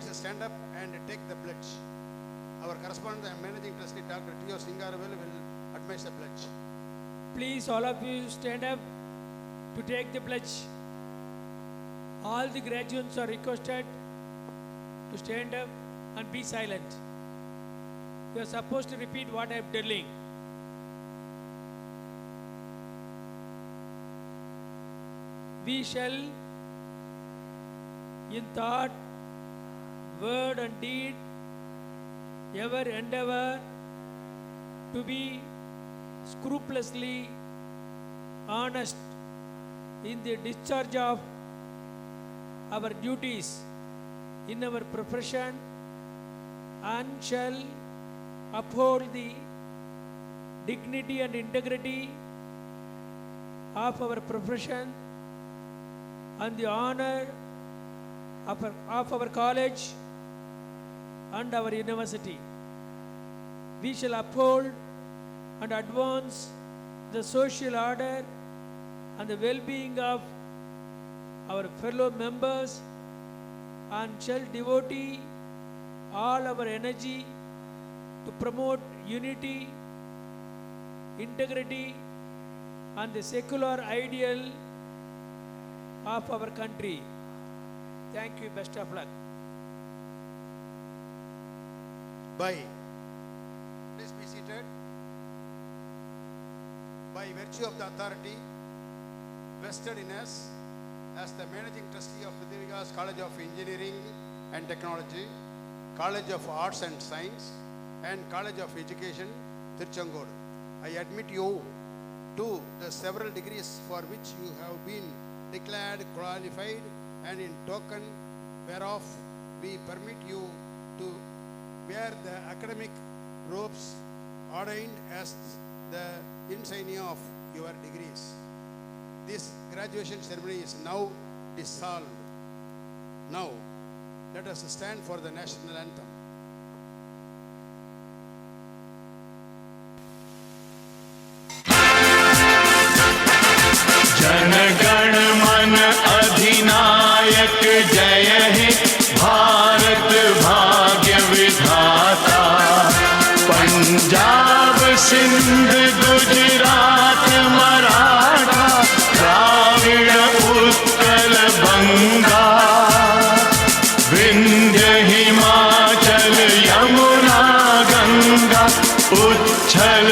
let's stand up and take the pledge. Our correspondent and managing trustee, Dr. T.O. Singaravel, will administer the pledge. Please, all of you stand up to take the pledge. All the graduates are requested to stand up and be silent. You are supposed to repeat what I am telling. We shall, in thought, word and deed, ever endeavor to be scrupulously honest in the discharge of our duties in our profession, and shall uphold the dignity and integrity of our profession and the honor of our college and our university. We shall uphold and advance the social order and the well-being of our fellow members, and shall devote all our energy to promote unity, integrity, and the secular ideal of our country. Thank you. Best of luck. Please be seated. By virtue of the authority vested in us as the managing trustee of Vidyavikas College of Engineering and Technology, College of Arts and Science, and College of Education, Tiruchengodu, I admit you to the several degrees for which you have been declared qualified, and in token whereof we permit you to wear the academic robes ordained as the insignia of your degrees. This graduation ceremony is now dissolved. Now, let us stand for the national anthem. Jana Gana मन अधिनायक जय हे भारत भाग्य विधाता। पंजाब सिंध गुजरात मराठा द्राविड़ उत्कल बंगा, विंध्य हिमाचल यमुना गंगा उच्छल